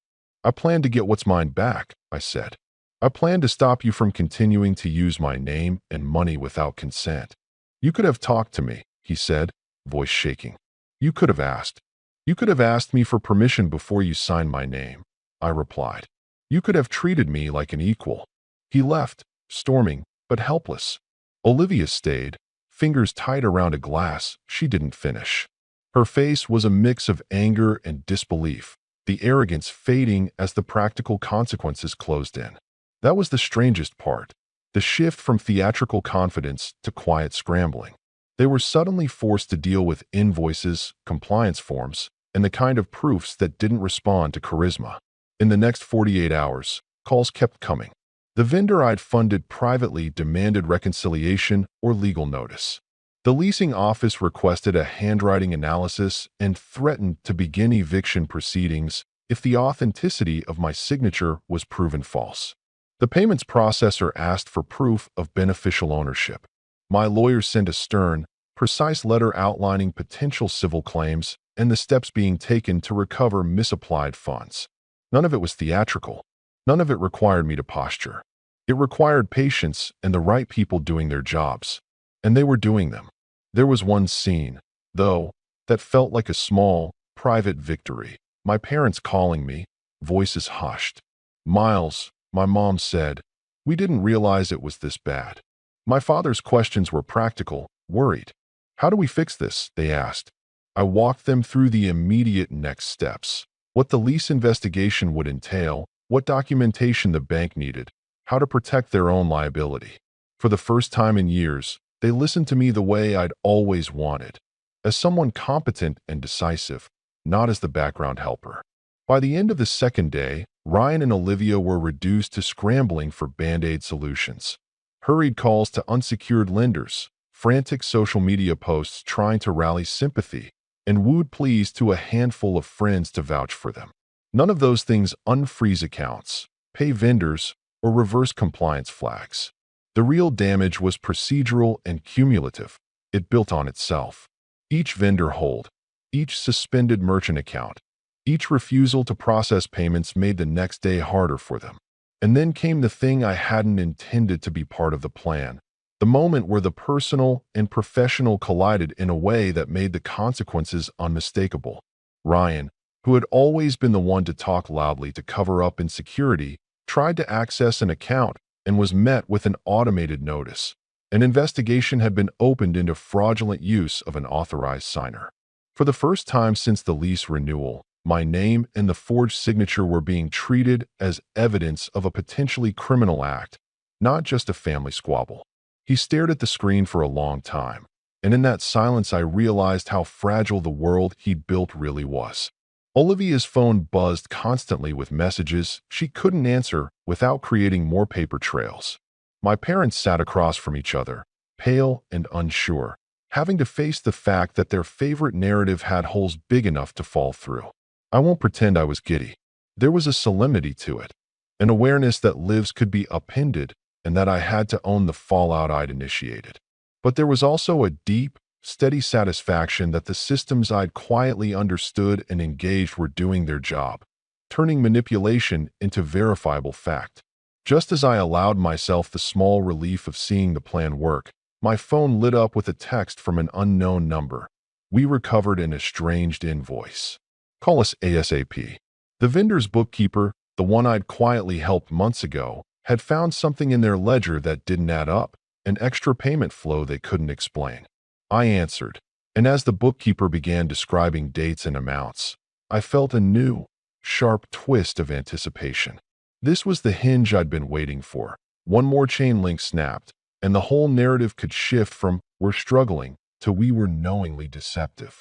I planned to get what's mine back, I said. I planned to stop you from continuing to use my name and money without consent. You could have talked to me, he said, voice shaking. You could have asked. You could have asked me for permission before you signed my name, I replied. You could have treated me like an equal. He left, storming, but helpless. Olivia stayed, fingers tight around a glass she didn't finish. Her face was a mix of anger and disbelief, the arrogance fading as the practical consequences closed in. That was the strangest part, the shift from theatrical confidence to quiet scrambling. They were suddenly forced to deal with invoices, compliance forms, and the kind of proofs that didn't respond to charisma. In the next 48 hours, calls kept coming. The vendor I'd funded privately demanded reconciliation or legal notice. The leasing office requested a handwriting analysis and threatened to begin eviction proceedings if the authenticity of my signature was proven false. The payments processor asked for proof of beneficial ownership. My lawyer sent a stern, precise letter outlining potential civil claims and the steps being taken to recover misapplied funds. None of it was theatrical. None of it required me to posture. It required patience and the right people doing their jobs. And they were doing them. There was one scene, though, that felt like a small, private victory. My parents calling me, voices hushed. Miles, my mom said, we didn't realize it was this bad. My father's questions were practical, worried. How do we fix this? They asked. I walked them through the immediate next steps. What the lease investigation would entail, what documentation the bank needed, how to protect their own liability. For the first time in years, they listened to me the way I'd always wanted, as someone competent and decisive, not as the background helper. By the end of the second day, Ryan and Olivia were reduced to scrambling for Band-Aid solutions. Hurried calls to unsecured lenders, frantic social media posts trying to rally sympathy, and wooed pleas to a handful of friends to vouch for them. None of those things unfreeze accounts, pay vendors, or reverse compliance flags. The real damage was procedural and cumulative. It built on itself. Each vendor hold, each suspended merchant account, each refusal to process payments made the next day harder for them. And then came the thing I hadn't intended to be part of the plan, the moment where the personal and professional collided in a way that made the consequences unmistakable. Ryan, who had always been the one to talk loudly to cover up insecurity, tried to access an account and was met with an automated notice. An investigation had been opened into fraudulent use of an authorized signer. For the first time since the lease renewal, my name and the forged signature were being treated as evidence of a potentially criminal act, not just a family squabble. He stared at the screen for a long time, and in that silence I realized how fragile the world he'd built really was. Olivia's phone buzzed constantly with messages she couldn't answer without creating more paper trails. My parents sat across from each other, pale and unsure. having to face the fact that their favorite narrative had holes big enough to fall through. I won't pretend I was giddy. There was a solemnity to it, an awareness that lives could be upended and that I had to own the fallout I'd initiated. But there was also a deep, steady satisfaction that the systems I'd quietly understood and engaged were doing their job, turning manipulation into verifiable fact. Just as I allowed myself the small relief of seeing the plan work, my phone lit up with a text from an unknown number. We recovered an estranged invoice. Call us ASAP. The vendor's bookkeeper, the one I'd quietly helped months ago, had found something in their ledger that didn't add up, an extra payment flow they couldn't explain. I answered, and as the bookkeeper began describing dates and amounts, I felt a new, sharp twist of anticipation. This was the hinge I'd been waiting for. One more chain link snapped, and the whole narrative could shift from "we're struggling" to "we were knowingly deceptive."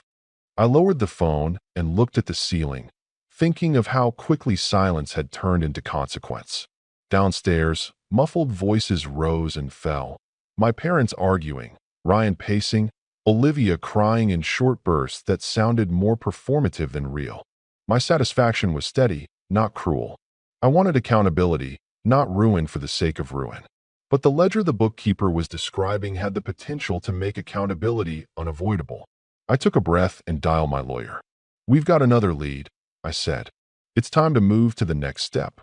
I lowered the phone and looked at the ceiling, thinking of how quickly silence had turned into consequence. Downstairs, muffled voices rose and fell. My parents arguing, Ryan pacing, Olivia crying in short bursts that sounded more performative than real. My satisfaction was steady, not cruel. I wanted accountability, not ruin for the sake of ruin. But the ledger the bookkeeper was describing had the potential to make accountability unavoidable. I took a breath and dialed my lawyer. "We've got another lead," I said. "It's time to move to the next step."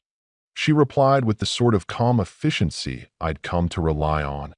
She replied with the sort of calm efficiency I'd come to rely on.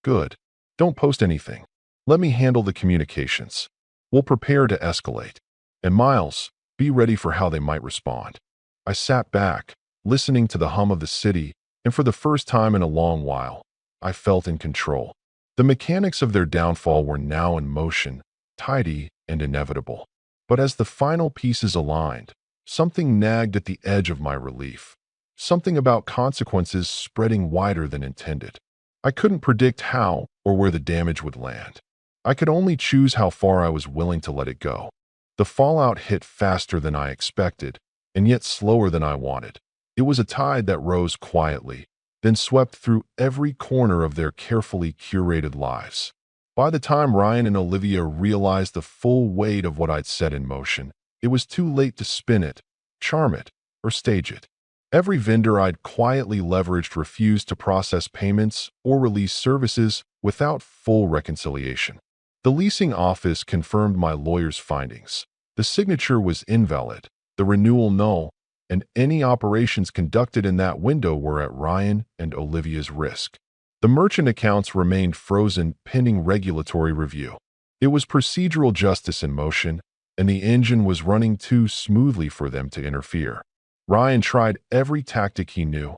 "Good. Don't post anything. Let me handle the communications. We'll prepare to escalate. And Miles, be ready for how they might respond." I sat back, listening to the hum of the city, and for the first time in a long while, I felt in control. The mechanics of their downfall were now in motion, tidy and inevitable. But as the final pieces aligned, something nagged at the edge of my relief. Something about consequences spreading wider than intended. I couldn't predict how or where the damage would land. I could only choose how far I was willing to let it go. The fallout hit faster than I expected, and yet slower than I wanted. It was a tide that rose quietly, then swept through every corner of their carefully curated lives. By the time Ryan and Olivia realized the full weight of what I'd set in motion, it was too late to spin it, charm it, or stage it. Every vendor I'd quietly leveraged refused to process payments or release services without full reconciliation. The leasing office confirmed my lawyer's findings. The signature was invalid, the renewal null, and any operations conducted in that window were at Ryan and Olivia's risk. The merchant accounts remained frozen pending regulatory review. It was procedural justice in motion, and the engine was running too smoothly for them to interfere. Ryan tried every tactic he knew: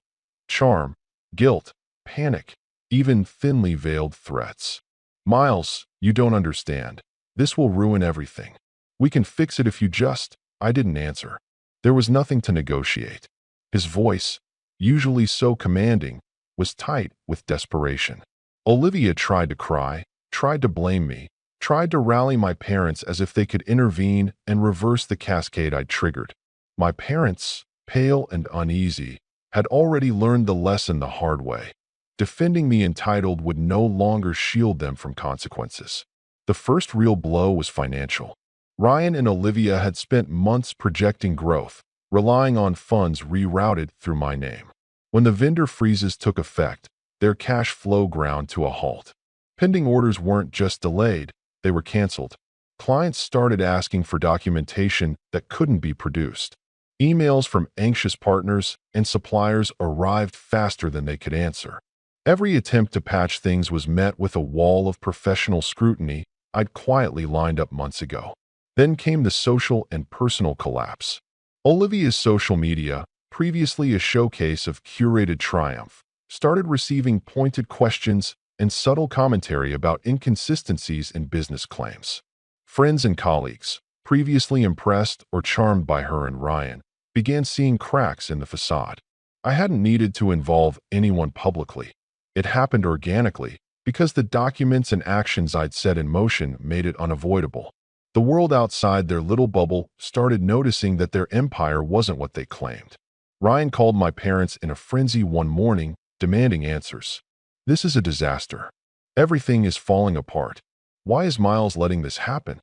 charm, guilt, panic, even thinly veiled threats. "Miles, you don't understand. This will ruin everything. We can fix it if you just—" I didn't answer. There was nothing to negotiate. His voice, usually so commanding, was tight with desperation. Olivia tried to cry, tried to blame me, tried to rally my parents as if they could intervene and reverse the cascade I'd triggered. My parents, pale and uneasy, had already learned the lesson the hard way. Defending the entitled would no longer shield them from consequences. The first real blow was financial. Ryan and Olivia had spent months projecting growth, relying on funds rerouted through my name. When the vendor freezes took effect, their cash flow ground to a halt. Pending orders weren't just delayed, they were canceled. Clients started asking for documentation that couldn't be produced. Emails from anxious partners and suppliers arrived faster than they could answer. Every attempt to patch things was met with a wall of professional scrutiny I'd quietly lined up months ago. Then came the social and personal collapse. Olivia's social media, previously a showcase of curated triumph, started receiving pointed questions and subtle commentary about inconsistencies in business claims. Friends and colleagues, previously impressed or charmed by her and Ryan, began seeing cracks in the facade. I hadn't needed to involve anyone publicly. It happened organically because the documents and actions I'd set in motion made it unavoidable. The world outside their little bubble started noticing that their empire wasn't what they claimed. Ryan called my parents in a frenzy one morning, demanding answers. "This is a disaster. Everything is falling apart. Why is Miles letting this happen?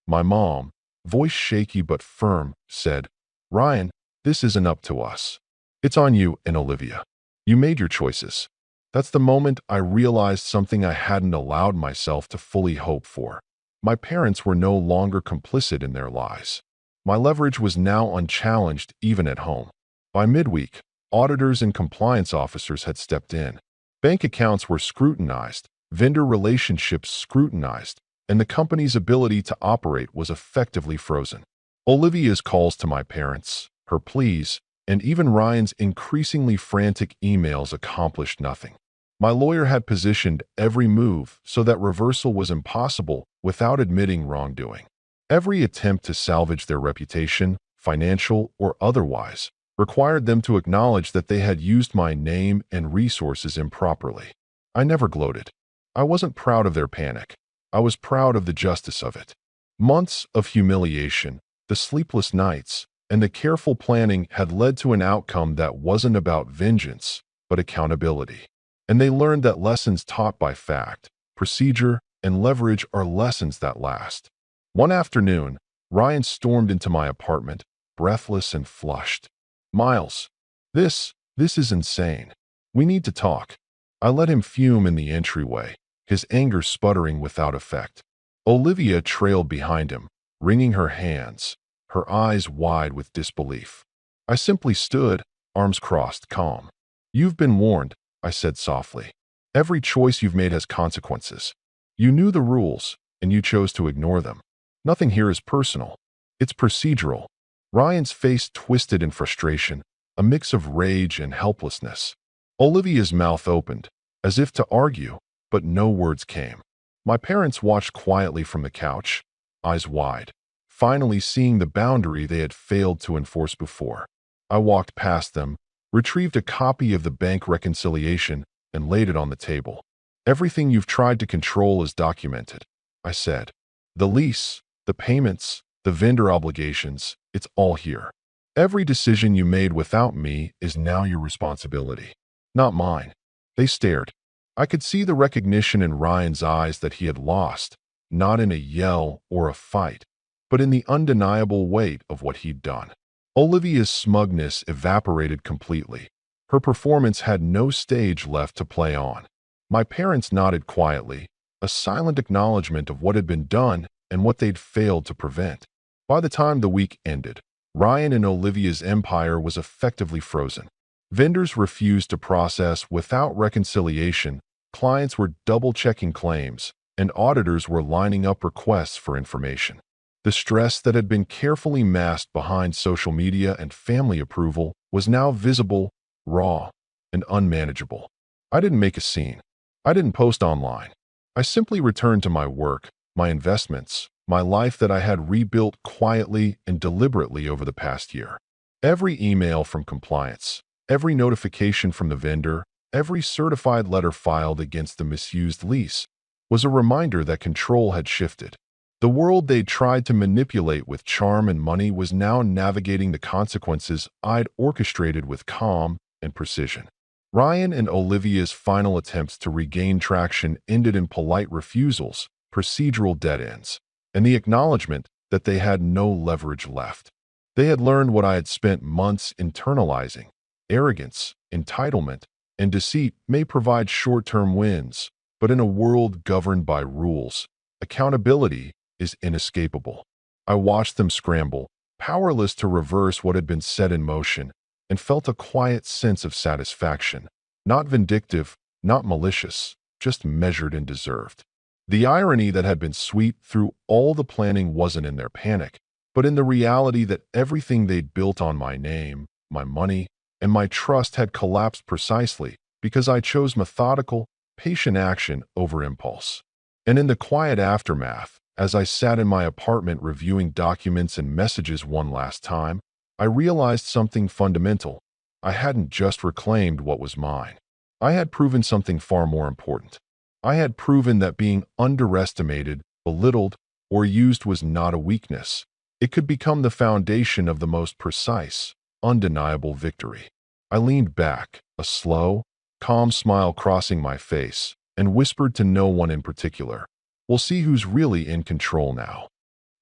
My mom, voice shaky but firm, said, Ryan, this isn't up to us. It's on you and Olivia. You made your choices. That's the moment I realized something I hadn't allowed myself to fully hope for. My parents were no longer complicit in their lies. My leverage was now unchallenged even at home. By midweek, auditors and compliance officers had stepped in. Bank accounts were scrutinized, vendor relationships scrutinized, and the company's ability to operate was effectively frozen. Olivia's calls to my parents, her pleas, and even Ryan's increasingly frantic emails accomplished nothing. My lawyer had positioned every move so that reversal was impossible without admitting wrongdoing. Every attempt to salvage their reputation, financial or otherwise, required them to acknowledge that they had used my name and resources improperly. I never gloated. I wasn't proud of their panic. I was proud of the justice of it. Months of humiliation, the sleepless nights, and the careful planning had led to an outcome that wasn't about vengeance, but accountability. And they learned that lessons taught by fact, procedure, and leverage are lessons that last. One afternoon, Ryan stormed into my apartment, breathless and flushed. Miles, this is insane. We need to talk. I let him fume in the entryway, his anger sputtering without effect. Olivia trailed behind him, wringing her hands, her eyes wide with disbelief. I simply stood, arms crossed, calm. You've been warned, I said softly. Every choice you've made has consequences. You knew the rules, and you chose to ignore them. Nothing here is personal. It's procedural. Ryan's face twisted in frustration, a mix of rage and helplessness. Olivia's mouth opened, as if to argue, but no words came. My parents watched quietly from the couch, eyes wide, finally seeing the boundary they had failed to enforce before. I walked past them, retrieved a copy of the bank reconciliation, and laid it on the table. Everything you've tried to control is documented, I said. The lease, the payments, the vendor obligations, it's all here. Every decision you made without me is now your responsibility, not mine. They stared. I could see the recognition in Ryan's eyes that he had lost, not in a yell or a fight, but in the undeniable weight of what he'd done. Olivia's smugness evaporated completely. Her performance had no stage left to play on. My parents nodded quietly, a silent acknowledgement of what had been done and what they'd failed to prevent. By the time the week ended, Ryan and Olivia's empire was effectively frozen. Vendors refused to process without reconciliation, clients were double-checking claims, and auditors were lining up requests for information. The stress that had been carefully masked behind social media and family approval was now visible, raw, and unmanageable. I didn't make a scene. I didn't post online. I simply returned to my work, my investments, my life that I had rebuilt quietly and deliberately over the past year. Every email from compliance, every notification from the vendor, every certified letter filed against the misused lease was a reminder that control had shifted. The world they'd tried to manipulate with charm and money was now navigating the consequences I'd orchestrated with calm and precision. Ryan and Olivia's final attempts to regain traction ended in polite refusals, procedural dead ends, and the acknowledgement that they had no leverage left. They had learned what I had spent months internalizing. Arrogance, entitlement, and deceit may provide short-term wins, but in a world governed by rules, accountability is inescapable. I watched them scramble, powerless to reverse what had been set in motion, and felt a quiet sense of satisfaction, not vindictive, not malicious, just measured and deserved. The irony that had been sweet through all the planning wasn't in their panic, but in the reality that everything they'd built on my name, my money, and my trust had collapsed precisely because I chose methodical, patient action over impulse. And in the quiet aftermath, as I sat in my apartment reviewing documents and messages one last time, I realized something fundamental. I hadn't just reclaimed what was mine. I had proven something far more important. I had proven that being underestimated, belittled, or used was not a weakness. It could become the foundation of the most precise, undeniable victory. I leaned back, a slow, calm smile crossing my face, and whispered to no one in particular. We'll see who's really in control now.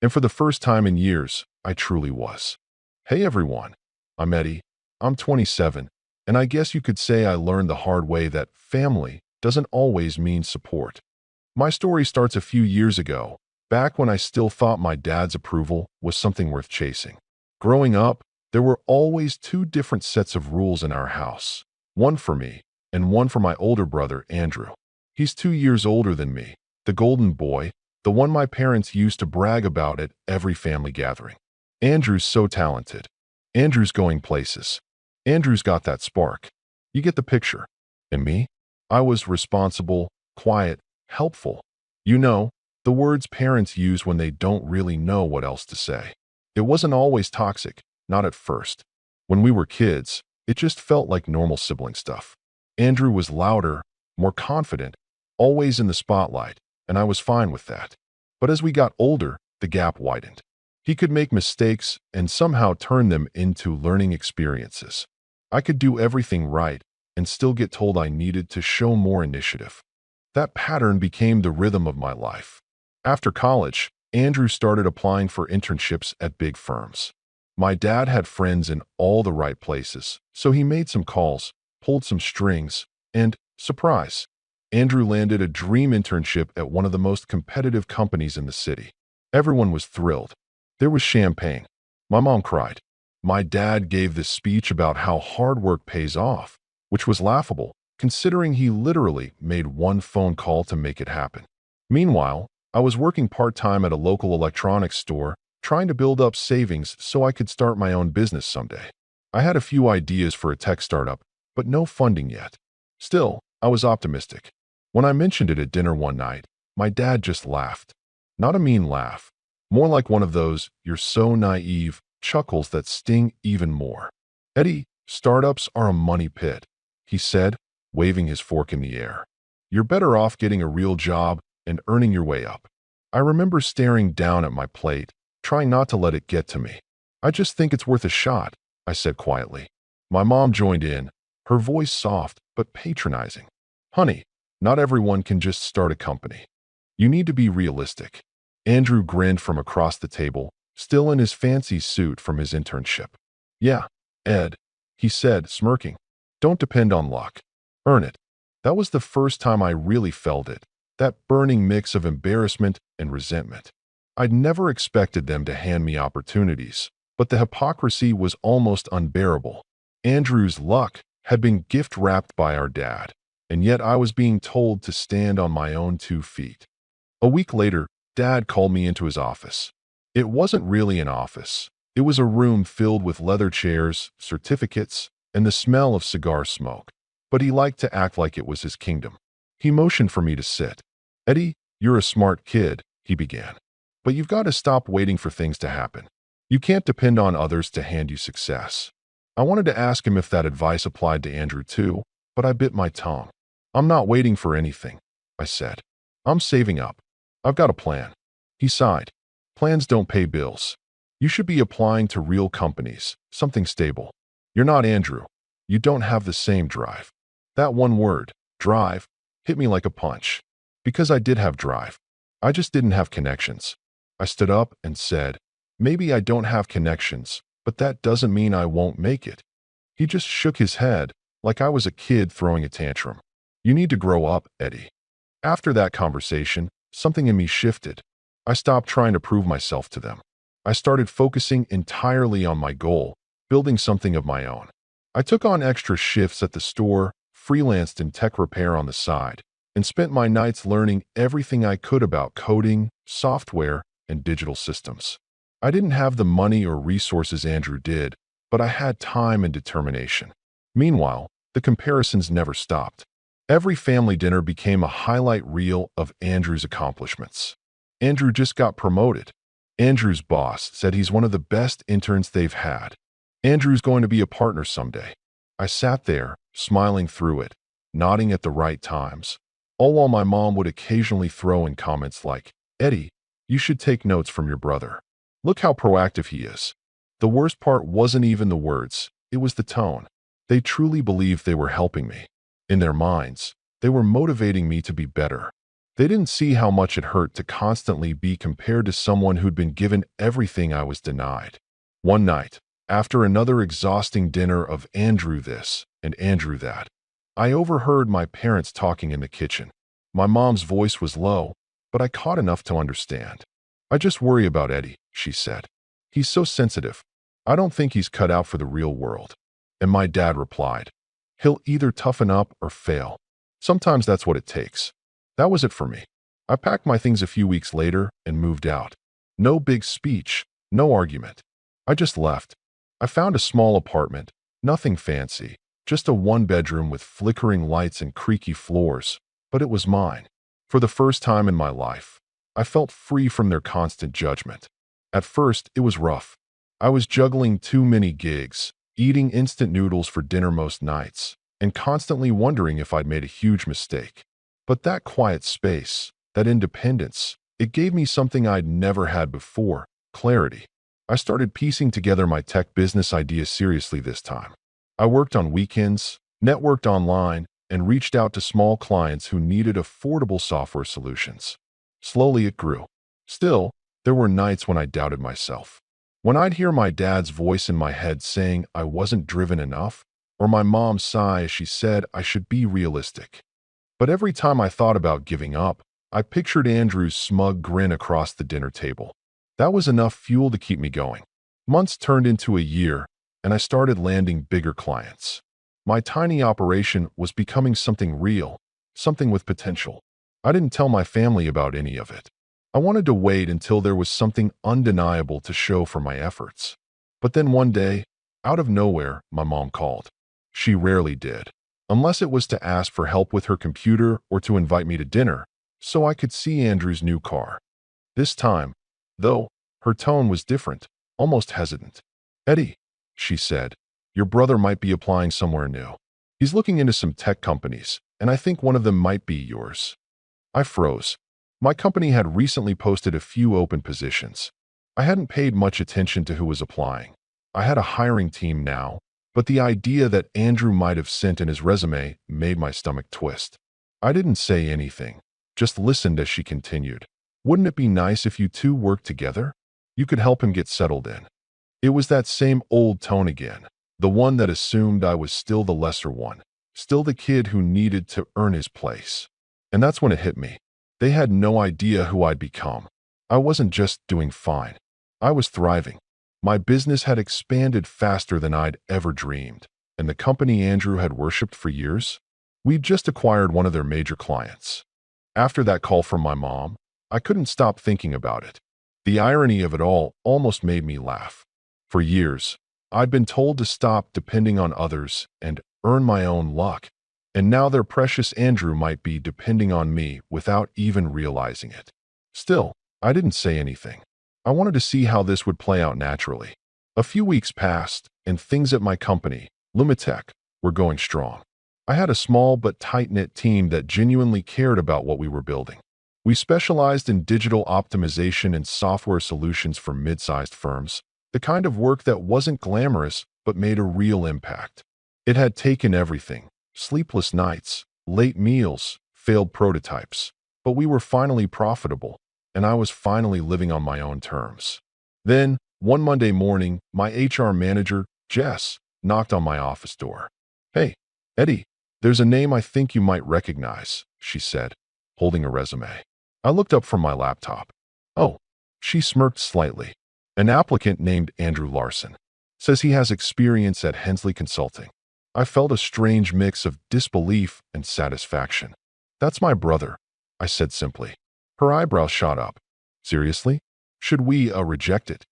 And for the first time in years, I truly was. Hey everyone, I'm Eddie. I'm 27, and I guess you could say I learned the hard way that family doesn't always mean support. My story starts a few years ago, back when I still thought my dad's approval was something worth chasing. Growing up, there were always two different sets of rules in our house. One for me, and one for my older brother, Andrew. He's 2 years older than me, the golden boy, the one my parents used to brag about at every family gathering. Andrew's so talented. Andrew's going places. Andrew's got that spark. You get the picture. And me? I was responsible, quiet, helpful. You know, the words parents use when they don't really know what else to say. It wasn't always toxic, not at first. When we were kids, it just felt like normal sibling stuff. Andrew was louder, more confident, always in the spotlight, and I was fine with that. But as we got older, the gap widened. He could make mistakes and somehow turn them into learning experiences. I could do everything right and still get told I needed to show more initiative. That pattern became the rhythm of my life. After college, Andrew started applying for internships at big firms. My dad had friends in all the right places, so he made some calls, pulled some strings, and, surprise, Andrew landed a dream internship at one of the most competitive companies in the city. Everyone was thrilled. There was champagne. My mom cried. My dad gave this speech about how hard work pays off, which was laughable, considering he literally made one phone call to make it happen. Meanwhile, I was working part-time at a local electronics store, trying to build up savings so I could start my own business someday. I had a few ideas for a tech startup, but no funding yet. Still, I was optimistic. When I mentioned it at dinner one night, my dad just laughed. Not a mean laugh, more like one of those "you're so naive" chuckles that sting even more. "Eddie, startups are a money pit," he said, waving his fork in the air. "You're better off getting a real job and earning your way up." I remember staring down at my plate, trying not to let it get to me. "I just think it's worth a shot," I said quietly. My mom joined in, her voice soft but patronizing. "Honey, not everyone can just start a company. You need to be realistic." Andrew grinned from across the table, still in his fancy suit from his internship. "Yeah, Ed," he said, smirking. "Don't depend on luck. Earn it." That was the first time I really felt it, that burning mix of embarrassment and resentment. I'd never expected them to hand me opportunities, but the hypocrisy was almost unbearable. Andrew's luck had been gift-wrapped by our dad, and yet I was being told to stand on my own 2 feet. A week later, Dad called me into his office. It wasn't really an office. It was a room filled with leather chairs, certificates, and the smell of cigar smoke. But he liked to act like it was his kingdom. He motioned for me to sit. "Eddie, you're a smart kid," he began. "But you've got to stop waiting for things to happen. You can't depend on others to hand you success." I wanted to ask him if that advice applied to Andrew too, but I bit my tongue. "I'm not waiting for anything," I said. "I'm saving up. I've got a plan." He sighed. "Plans don't pay bills. You should be applying to real companies, something stable. You're not Andrew. You don't have the same drive." That one word, drive, hit me like a punch. Because I did have drive. I just didn't have connections. I stood up and said, "Maybe I don't have connections, but that doesn't mean I won't make it." He just shook his head, like I was a kid throwing a tantrum. "You need to grow up, Eddie." After that conversation, something in me shifted. I stopped trying to prove myself to them. I started focusing entirely on my goal, building something of my own. I took on extra shifts at the store, freelanced in tech repair on the side, and spent my nights learning everything I could about coding, software, and digital systems. I didn't have the money or resources Andrew did, but I had time and determination. Meanwhile, the comparisons never stopped. Every family dinner became a highlight reel of Andrew's accomplishments. Andrew just got promoted. Andrew's boss said he's one of the best interns they've had. Andrew's going to be a partner someday. I sat there, smiling through it, nodding at the right times, all while my mom would occasionally throw in comments like, "Eddie, you should take notes from your brother. Look how proactive he is." The worst part wasn't even the words, it was the tone. They truly believed they were helping me. In their minds, they were motivating me to be better. They didn't see how much it hurt to constantly be compared to someone who'd been given everything I was denied. One night, after another exhausting dinner of Andrew this and Andrew that, I overheard my parents talking in the kitchen. My mom's voice was low, but I caught enough to understand. "I just worry about Eddie," she said. "He's so sensitive. I don't think he's cut out for the real world." And my dad replied, "He'll either toughen up or fail. Sometimes that's what it takes." That was it for me. I packed my things a few weeks later and moved out. No big speech, no argument. I just left. I found a small apartment, nothing fancy, just a one-bedroom with flickering lights and creaky floors, but it was mine. For the first time in my life, I felt free from their constant judgment. At first, it was rough. I was juggling too many gigs, eating instant noodles for dinner most nights, and constantly wondering if I'd made a huge mistake. But that quiet space, that independence, it gave me something I'd never had before: clarity. I started piecing together my tech business ideas seriously this time. I worked on weekends, networked online, and reached out to small clients who needed affordable software solutions. Slowly it grew. Still, there were nights when I doubted myself. When I'd hear my dad's voice in my head saying I wasn't driven enough, or my mom sigh as she said I should be realistic. But every time I thought about giving up, I pictured Andrew's smug grin across the dinner table. That was enough fuel to keep me going. Months turned into a year, and I started landing bigger clients. My tiny operation was becoming something real, something with potential. I didn't tell my family about any of it. I wanted to wait until there was something undeniable to show for my efforts. But then one day, out of nowhere, my mom called. She rarely did, unless it was to ask for help with her computer or to invite me to dinner, so I could see Andrew's new car. This time, though, her tone was different, almost hesitant. "Eddie," she said, "your brother might be applying somewhere new. He's looking into some tech companies, and I think one of them might be yours." I froze. My company had recently posted a few open positions. I hadn't paid much attention to who was applying. I had a hiring team now, but the idea that Andrew might have sent in his resume made my stomach twist. I didn't say anything, just listened as she continued. "Wouldn't it be nice if you two worked together? You could help him get settled in." It was that same old tone again, the one that assumed I was still the lesser one, still the kid who needed to earn his place. And that's when it hit me. They had no idea who I'd become. I wasn't just doing fine. I was thriving. My business had expanded faster than I'd ever dreamed, and the company Andrew had worshipped for years, we'd just acquired one of their major clients. After that call from my mom, I couldn't stop thinking about it. The irony of it all almost made me laugh. For years, I'd been told to stop depending on others and earn my own luck, and now their precious Andrew might be depending on me without even realizing it. Still, I didn't say anything. I wanted to see how this would play out naturally. A few weeks passed, and things at my company, Lumitech, were going strong. I had a small but tight-knit team that genuinely cared about what we were building. We specialized in digital optimization and software solutions for mid-sized firms, the kind of work that wasn't glamorous but made a real impact. It had taken everything: sleepless nights, late meals, failed prototypes. But we were finally profitable, and I was finally living on my own terms. Then, one Monday morning, my HR manager, Jess, knocked on my office door. "Hey, Eddie, there's a name I think you might recognize," she said, holding a resume. I looked up from my laptop. "Oh," she smirked slightly. "An applicant named Andrew Larson. Says he has experience at Hensley Consulting." I felt a strange mix of disbelief and satisfaction. "That's my brother," I said simply. Her eyebrows shot up. "Seriously? Should we reject it?"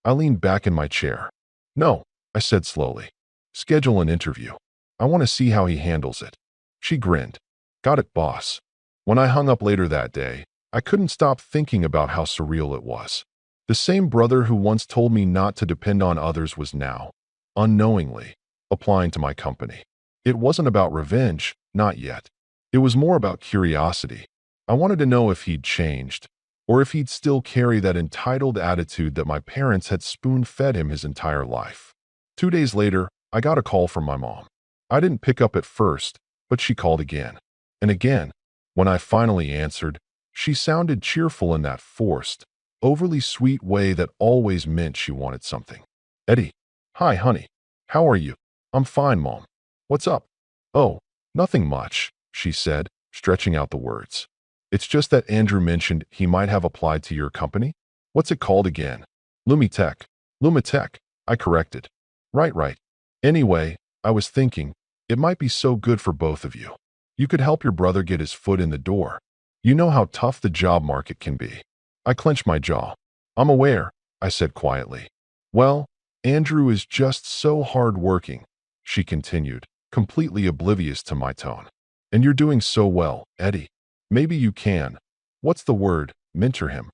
I leaned back in my chair. "No," I said slowly. "Schedule an interview. I want to see how he handles it." She grinned. "Got it, boss." When I hung up later that day, I couldn't stop thinking about how surreal it was. The same brother who once told me not to depend on others was now, unknowingly, applying to my company. It wasn't about revenge, not yet. It was more about curiosity. I wanted to know if he'd changed, or if he'd still carry that entitled attitude that my parents had spoon-fed him his entire life. 2 days later, I got a call from my mom. I didn't pick up at first, but she called again and again. When I finally answered, She sounded cheerful in that forced, overly sweet way that always meant she wanted something. Eddie. Hi, honey. How are you? I'm fine, Mom. What's up? Oh, nothing much, she said, stretching out the words. It's just that Andrew mentioned he might have applied to your company. What's it called again? Lumitech. Lumitech, I corrected. Right. Anyway, I was thinking, it might be so good for both of you. You could help your brother get his foot in the door. You know how tough the job market can be. I clenched my jaw. I'm aware, I said quietly. Well, Andrew is just so hard-working, she continued, completely oblivious to my tone. And you're doing so well, Eddie. Maybe you can. What's the word? Mentor him.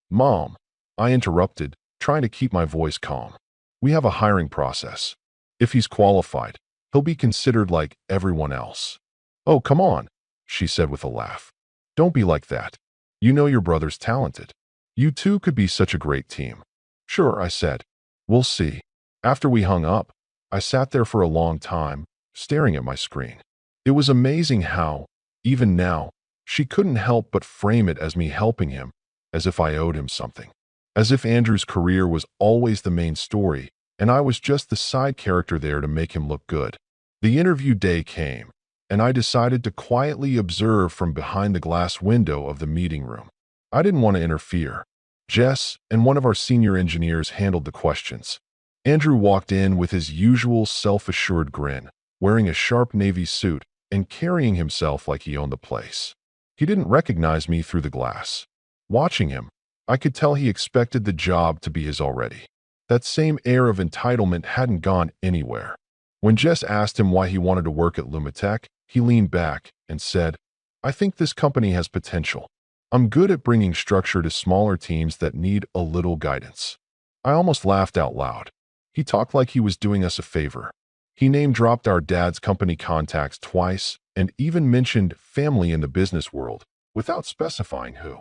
Mom, I interrupted, trying to keep my voice calm. We have a hiring process. If he's qualified, he'll be considered like everyone else. Oh, come on, she said with a laugh. Don't be like that. You know your brother's talented. You two could be such a great team. Sure, I said. We'll see. After we hung up, I sat there for a long time, staring at my screen. It was amazing how, even now, she couldn't help but frame it as me helping him, as if I owed him something. As if Andrew's career was always the main story, and I was just the side character there to make him look good. The interview day came, and I decided to quietly observe from behind the glass window of the meeting room. I didn't want to interfere. Jess and one of our senior engineers handled the questions. Andrew walked in with his usual self-assured grin, wearing a sharp navy suit and carrying himself like he owned the place. He didn't recognize me through the glass. Watching him, I could tell he expected the job to be his already. That same air of entitlement hadn't gone anywhere. When Jess asked him why he wanted to work at Lumitech, he leaned back and said, I think this company has potential. I'm good at bringing structure to smaller teams that need a little guidance. I almost laughed out loud. He talked like he was doing us a favor. He name-dropped our dad's company contacts twice and even mentioned family in the business world, without specifying who.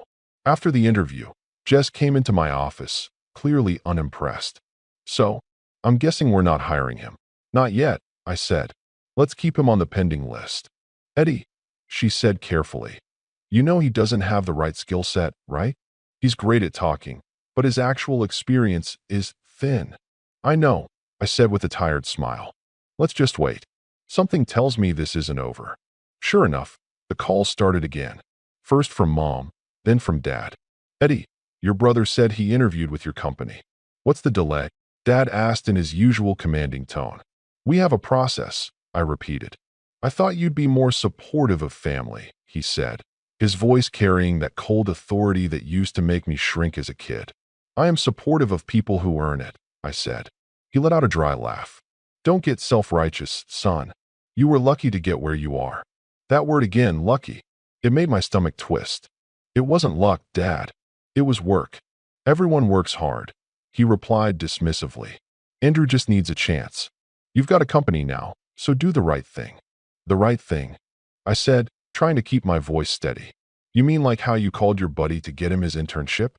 After the interview, Jess came into my office, clearly unimpressed. So, I'm guessing we're not hiring him. Not yet, I said. Let's keep him on the pending list. Eddie, she said carefully. You know he doesn't have the right skill set, right? He's great at talking, but his actual experience is thin. I know, I said with a tired smile. Let's just wait. Something tells me this isn't over. Sure enough, the call started again. First from Mom, then from Dad. Eddie, your brother said he interviewed with your company. What's the delay? Dad asked in his usual commanding tone. We have a process, I repeated. I thought you'd be more supportive of family, he said, his voice carrying that cold authority that used to make me shrink as a kid. I am supportive of people who earn it, I said. He let out a dry laugh. Don't get self-righteous, son. You were lucky to get where you are. That word again, lucky. It made my stomach twist. It wasn't luck, Dad. It was work. Everyone works hard, he replied dismissively. Andrew just needs a chance. You've got a company now, so do the right thing. The right thing, I said, trying to keep my voice steady. You mean like how you called your buddy to get him his internship?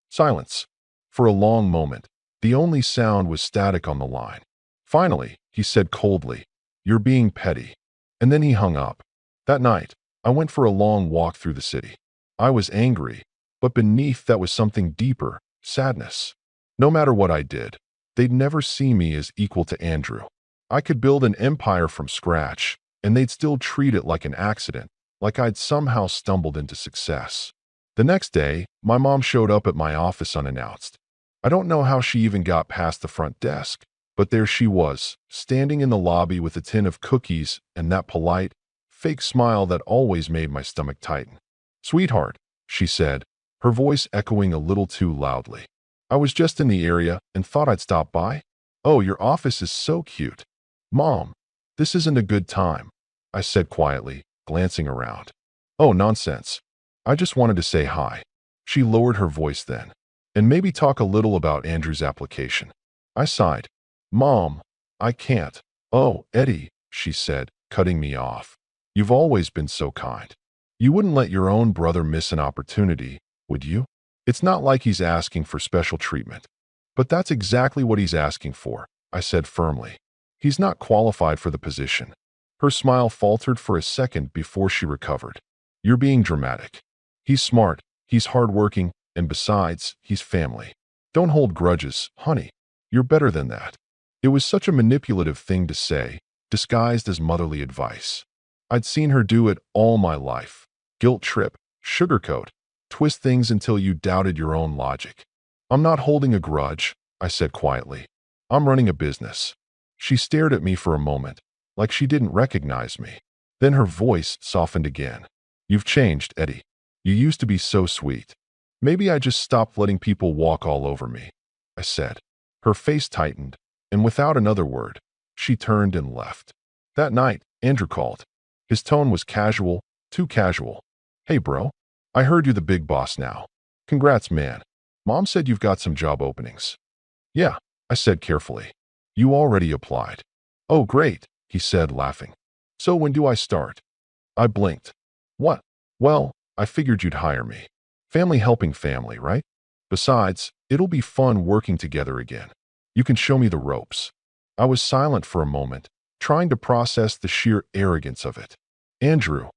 Silence. For a long moment, the only sound was static on the line. Finally, he said coldly, You're being petty. And then he hung up. That night, I went for a long walk through the city. I was angry, but beneath that was something deeper, sadness. No matter what I did, they'd never see me as equal to Andrew. I could build an empire from scratch, and they'd still treat it like an accident, like I'd somehow stumbled into success. The next day, my mom showed up at my office unannounced. I don't know how she even got past the front desk, but there she was, standing in the lobby with a tin of cookies and that polite, fake smile that always made my stomach tighten. Sweetheart, she said, her voice echoing a little too loudly. I was just in the area and thought I'd stop by. Oh, your office is so cute. Mom, this isn't a good time, I said quietly, glancing around. Oh, nonsense. I just wanted to say hi. She lowered her voice then. And maybe talk a little about Andrew's application. I sighed. Mom, I can't. Oh, Eddie, she said, cutting me off. You've always been so kind. You wouldn't let your own brother miss an opportunity, would you? It's not like he's asking for special treatment. But that's exactly what he's asking for, I said firmly. He's not qualified for the position. Her smile faltered for a second before she recovered. You're being dramatic. He's smart, he's hardworking, and besides, he's family. Don't hold grudges, honey. You're better than that. It was such a manipulative thing to say, disguised as motherly advice. I'd seen her do it all my life. Guilt trip, sugarcoat, twist things until you doubted your own logic. I'm not holding a grudge, I said quietly. I'm running a business. She stared at me for a moment, like she didn't recognize me. Then her voice softened again. You've changed, Eddie. You used to be so sweet. Maybe I just stopped letting people walk all over me, I said. Her face tightened, and without another word, she turned and left. That night, Andrew called. His tone was casual, too casual. Hey bro, I heard you're the big boss now. Congrats, man. Mom said you've got some job openings. Yeah, I said carefully. You already applied. Oh great, he said, laughing. So when do I start? I blinked. What? Well, I figured you'd hire me. Family helping family, right? Besides, it'll be fun working together again. You can show me the ropes. I was silent for a moment, trying to process the sheer arrogance of it. Andrew,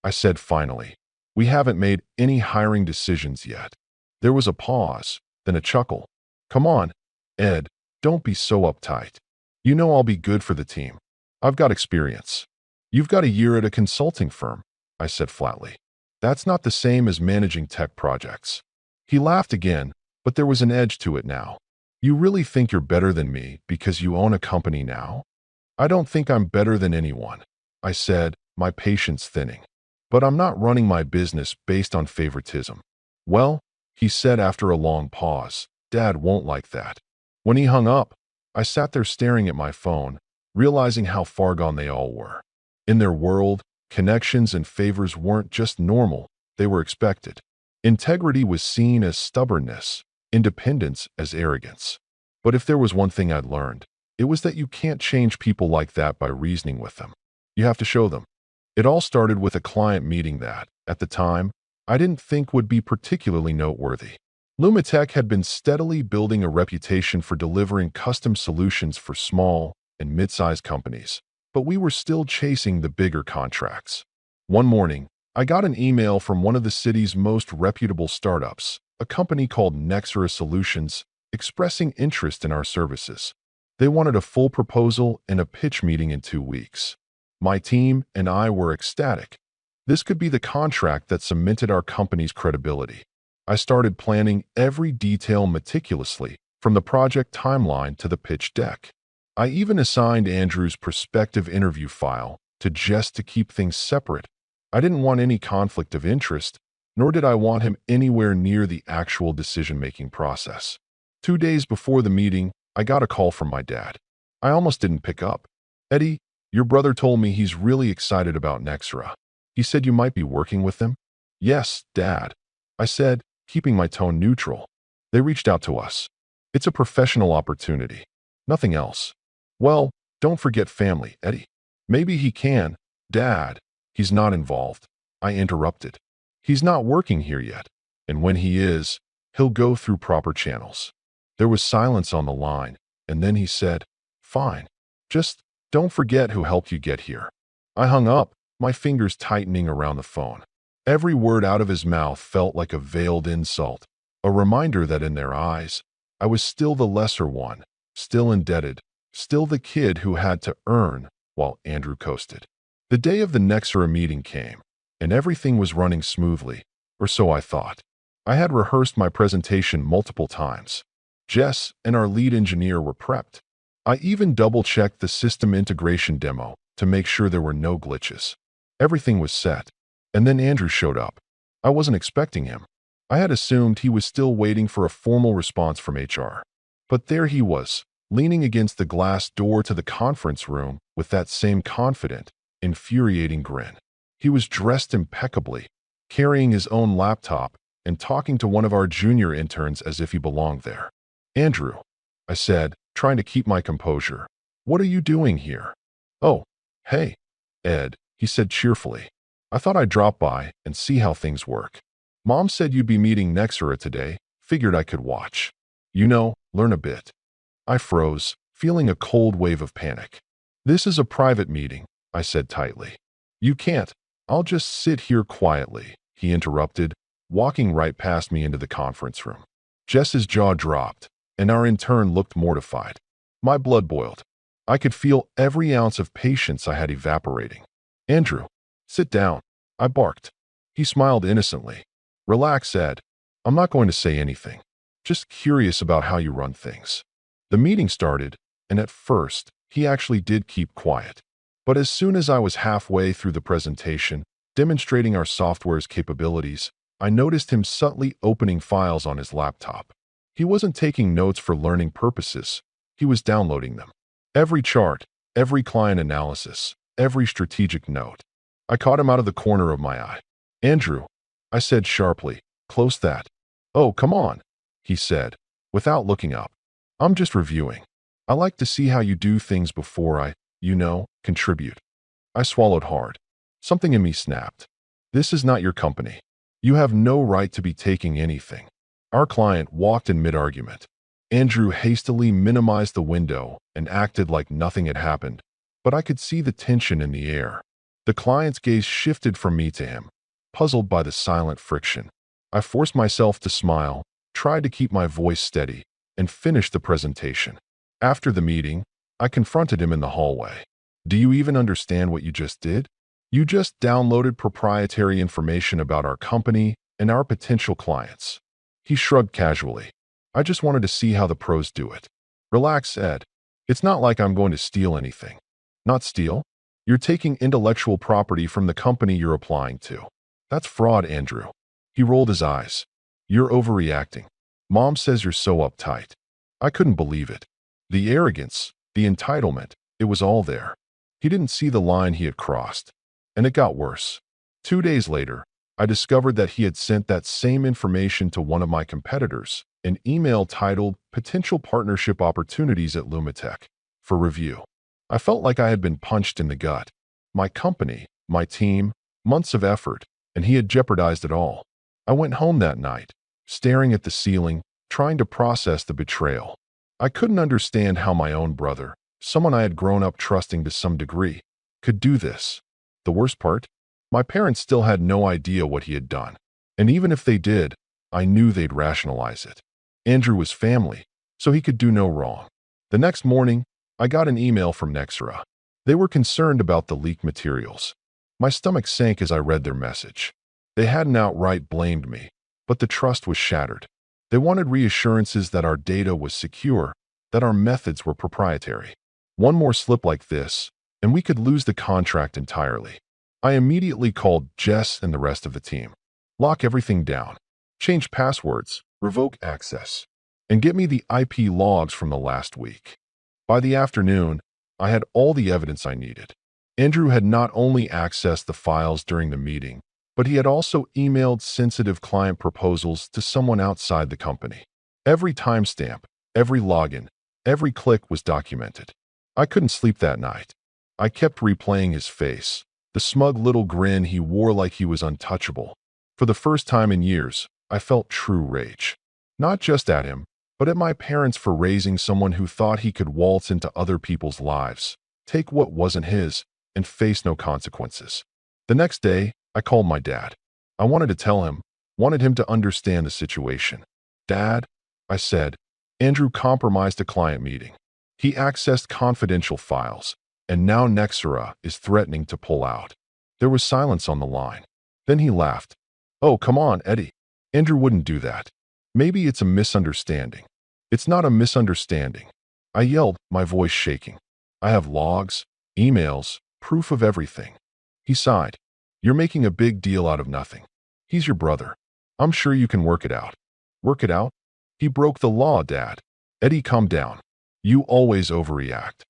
I said finally, we haven't made any hiring decisions yet. There was a pause, then a chuckle. Come on, Ed, don't be so uptight. You know I'll be good for the team. I've got experience. You've got a year at a consulting firm, I said flatly. That's not the same as managing tech projects. He laughed again, but there was an edge to it now. You really think you're better than me because you own a company now? I don't think I'm better than anyone, I said, my patience thinning. But I'm not running my business based on favoritism. Well, he said after a long pause, Dad won't like that. When he hung up, I sat there staring at my phone, realizing how far gone they all were. In their world, connections and favors weren't just normal, they were expected. Integrity was seen as stubbornness, independence as arrogance. But if there was one thing I'd learned, it was that you can't change people like that by reasoning with them. You have to show them. It all started with a client meeting that, at the time, I didn't think would be particularly noteworthy. Lumitech had been steadily building a reputation for delivering custom solutions for small and mid-sized companies, but we were still chasing the bigger contracts. One morning, I got an email from one of the city's most reputable startups, a company called Nexera Solutions, expressing interest in our services. They wanted a full proposal and a pitch meeting in 2 weeks. My team and I were ecstatic. This could be the contract that cemented our company's credibility. I started planning every detail meticulously, from the project timeline to the pitch deck. I even assigned Andrew's prospective interview file to Jess to keep things separate. I didn't want any conflict of interest, nor did I want him anywhere near the actual decision-making process. 2 days before the meeting, I got a call from my dad. I almost didn't pick up. Eddie, your brother told me he's really excited about Nexera. He said you might be working with them? Yes, Dad, I said, keeping my tone neutral. They reached out to us. It's a professional opportunity. Nothing else. Well, don't forget family, Eddie. Maybe he can. Dad, he's not involved. I interrupted. He's not working here yet. And when he is, he'll go through proper channels. There was silence on the line, and then he said, Fine. Just don't forget who helped you get here. I hung up, my fingers tightening around the phone. Every word out of his mouth felt like a veiled insult, a reminder that in their eyes, I was still the lesser one, still indebted, still the kid who had to earn while Andrew coasted. The day of the Nexera meeting came, and everything was running smoothly, or so I thought. I had rehearsed my presentation multiple times. Jess and our lead engineer were prepped. I even double-checked the system integration demo to make sure there were no glitches. Everything was set, and then Andrew showed up. I wasn't expecting him. I had assumed he was still waiting for a formal response from HR. But there he was, leaning against the glass door to the conference room with that same confident, infuriating grin. He was dressed impeccably, carrying his own laptop and talking to one of our junior interns as if he belonged there. Andrew, I said, trying to keep my composure. What are you doing here? Oh, hey, Ed, he said cheerfully. I thought I'd drop by and see how things work. Mom said you'd be meeting Nexera today, figured I could watch. You know, learn a bit. I froze, feeling a cold wave of panic. This is a private meeting, I said tightly. You can't. I'll just sit here quietly, he interrupted, walking right past me into the conference room. Jess's jaw dropped, and our intern looked mortified. My blood boiled. I could feel every ounce of patience I had evaporating. "Andrew, sit down," I barked. He smiled innocently. "Relax, Ed. I'm not going to say anything. Just curious about how you run things." The meeting started, and at first, he actually did keep quiet. But as soon as I was halfway through the presentation, demonstrating our software's capabilities, I noticed him subtly opening files on his laptop. He wasn't taking notes for learning purposes. He was downloading them. Every chart, every client analysis, every strategic note. I caught him out of the corner of my eye. "Andrew," I said sharply, "close that." "Oh, come on," he said, without looking up. "I'm just reviewing. I like to see how you do things before I, contribute." I swallowed hard. Something in me snapped. "This is not your company. You have no right to be taking anything." Our client walked in mid-argument. Andrew hastily minimized the window and acted like nothing had happened, but I could see the tension in the air. The client's gaze shifted from me to him, puzzled by the silent friction. I forced myself to smile, tried to keep my voice steady, and finished the presentation. After the meeting, I confronted him in the hallway. "Do you even understand what you just did? You just downloaded proprietary information about our company and our potential clients." He shrugged casually. "I just wanted to see how the pros do it." "Relax, Ed. It's not like I'm going to steal anything." "Not steal? You're taking intellectual property from the company you're applying to. That's fraud, Andrew." He rolled his eyes. "You're overreacting. Mom says you're so uptight." I couldn't believe it. The arrogance, the entitlement, it was all there. He didn't see the line he had crossed. And it got worse. 2 days later, I discovered that he had sent that same information to one of my competitors, an email titled "Potential Partnership Opportunities at Lumitech," for review. I felt like I had been punched in the gut. My company, my team, months of effort, and he had jeopardized it all. I went home that night, staring at the ceiling, trying to process the betrayal. I couldn't understand how my own brother, someone I had grown up trusting to some degree, could do this. The worst part? My parents still had no idea what he had done. And even if they did, I knew they'd rationalize it. Andrew was family, so he could do no wrong. The next morning, I got an email from Nexera. They were concerned about the leaked materials. My stomach sank as I read their message. They hadn't outright blamed me, but the trust was shattered. They wanted reassurances that our data was secure, that our methods were proprietary. One more slip like this, and we could lose the contract entirely. I immediately called Jess and the rest of the team. "Lock everything down. Change passwords, revoke access, and get me the IP logs from the last week." By the afternoon, I had all the evidence I needed. Andrew had not only accessed the files during the meeting, but he had also emailed sensitive client proposals to someone outside the company. Every timestamp, every login, every click was documented. I couldn't sleep that night. I kept replaying his face, the smug little grin he wore like he was untouchable. For the first time in years, I felt true rage. Not just at him, but at my parents for raising someone who thought he could waltz into other people's lives, take what wasn't his, and face no consequences. The next day, I called my dad. I wanted to tell him, wanted him to understand the situation. "Dad," I said, "Andrew compromised a client meeting. He accessed confidential files, and now Nexera is threatening to pull out." There was silence on the line. Then he laughed. "Oh, come on, Eddie. Andrew wouldn't do that. Maybe it's a misunderstanding." "It's not a misunderstanding," I yelled, my voice shaking. "I have logs, emails, proof of everything." He sighed. "You're making a big deal out of nothing. He's your brother. I'm sure you can work it out." "Work it out?" "He broke the law, Dad." "Eddie, calm down. You always overreact."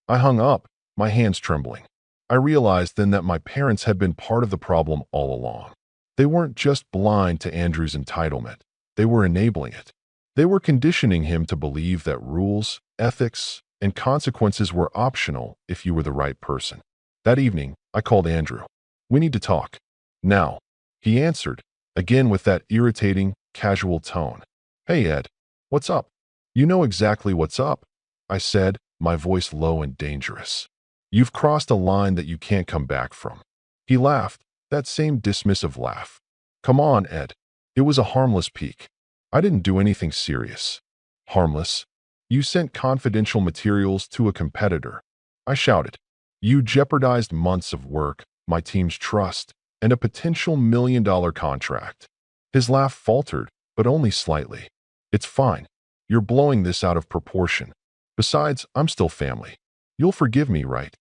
I hung up, my hands trembling. I realized then that my parents had been part of the problem all along. They weren't just blind to Andrew's entitlement. They were enabling it. They were conditioning him to believe that rules, ethics, and consequences were optional if you were the right person. That evening, I called Andrew. "We need to talk." "Now." He answered, again with that irritating, casual tone. "Hey, Ed, what's up?" "You know exactly what's up," I said, my voice low and dangerous. "You've crossed a line that you can't come back from." He laughed, that same dismissive laugh. "Come on, Ed. It was a harmless peek. I didn't do anything serious. Harmless? You sent confidential materials to a competitor. I shouted. You jeopardized months of work, my team's trust, and a potential $1 million contract. His laugh faltered, but only slightly. It's fine. You're blowing this out of proportion. Besides, I'm still family. You'll forgive me, right?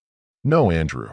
No, Andrew,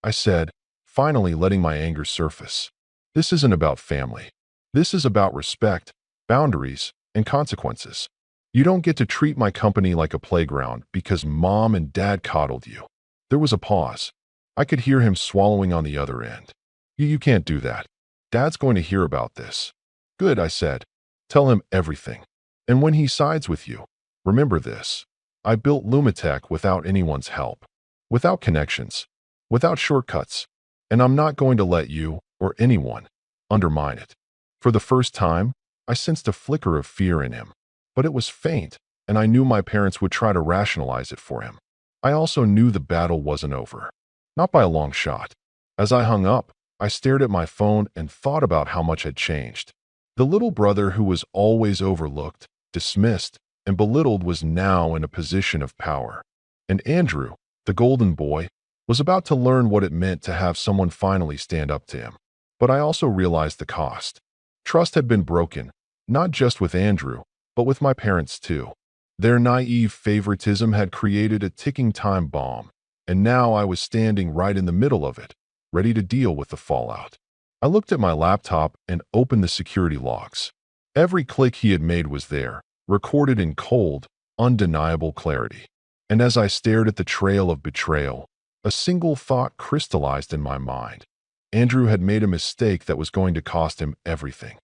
I said, finally letting my anger surface. This isn't about family. This is about respect, boundaries, and consequences. You don't get to treat my company like a playground because mom and dad coddled you. There was a pause. I could hear him swallowing on the other end. You can't do that. Dad's going to hear about this. Good, I said. Tell him everything. And when he sides with you, remember this. I built Lumitech without anyone's help, without connections, without shortcuts, and I'm not going to let you, or anyone, undermine it. For the first time, I sensed a flicker of fear in him, but it was faint, and I knew my parents would try to rationalize it for him. I also knew the battle wasn't over. Not by a long shot. As I hung up, I stared at my phone and thought about how much had changed. The little brother who was always overlooked, dismissed, and belittled was now in a position of power. And Andrew, the golden boy, was about to learn what it meant to have someone finally stand up to him. But I also realized the cost. Trust had been broken, not just with Andrew, but with my parents too. Their naive favoritism had created a ticking time bomb, and now I was standing right in the middle of it, ready to deal with the fallout. I looked at my laptop and opened the security logs. Every click he had made was there, recorded in cold, undeniable clarity. And as I stared at the trail of betrayal, a single thought crystallized in my mind. Andrew had made a mistake that was going to cost him everything.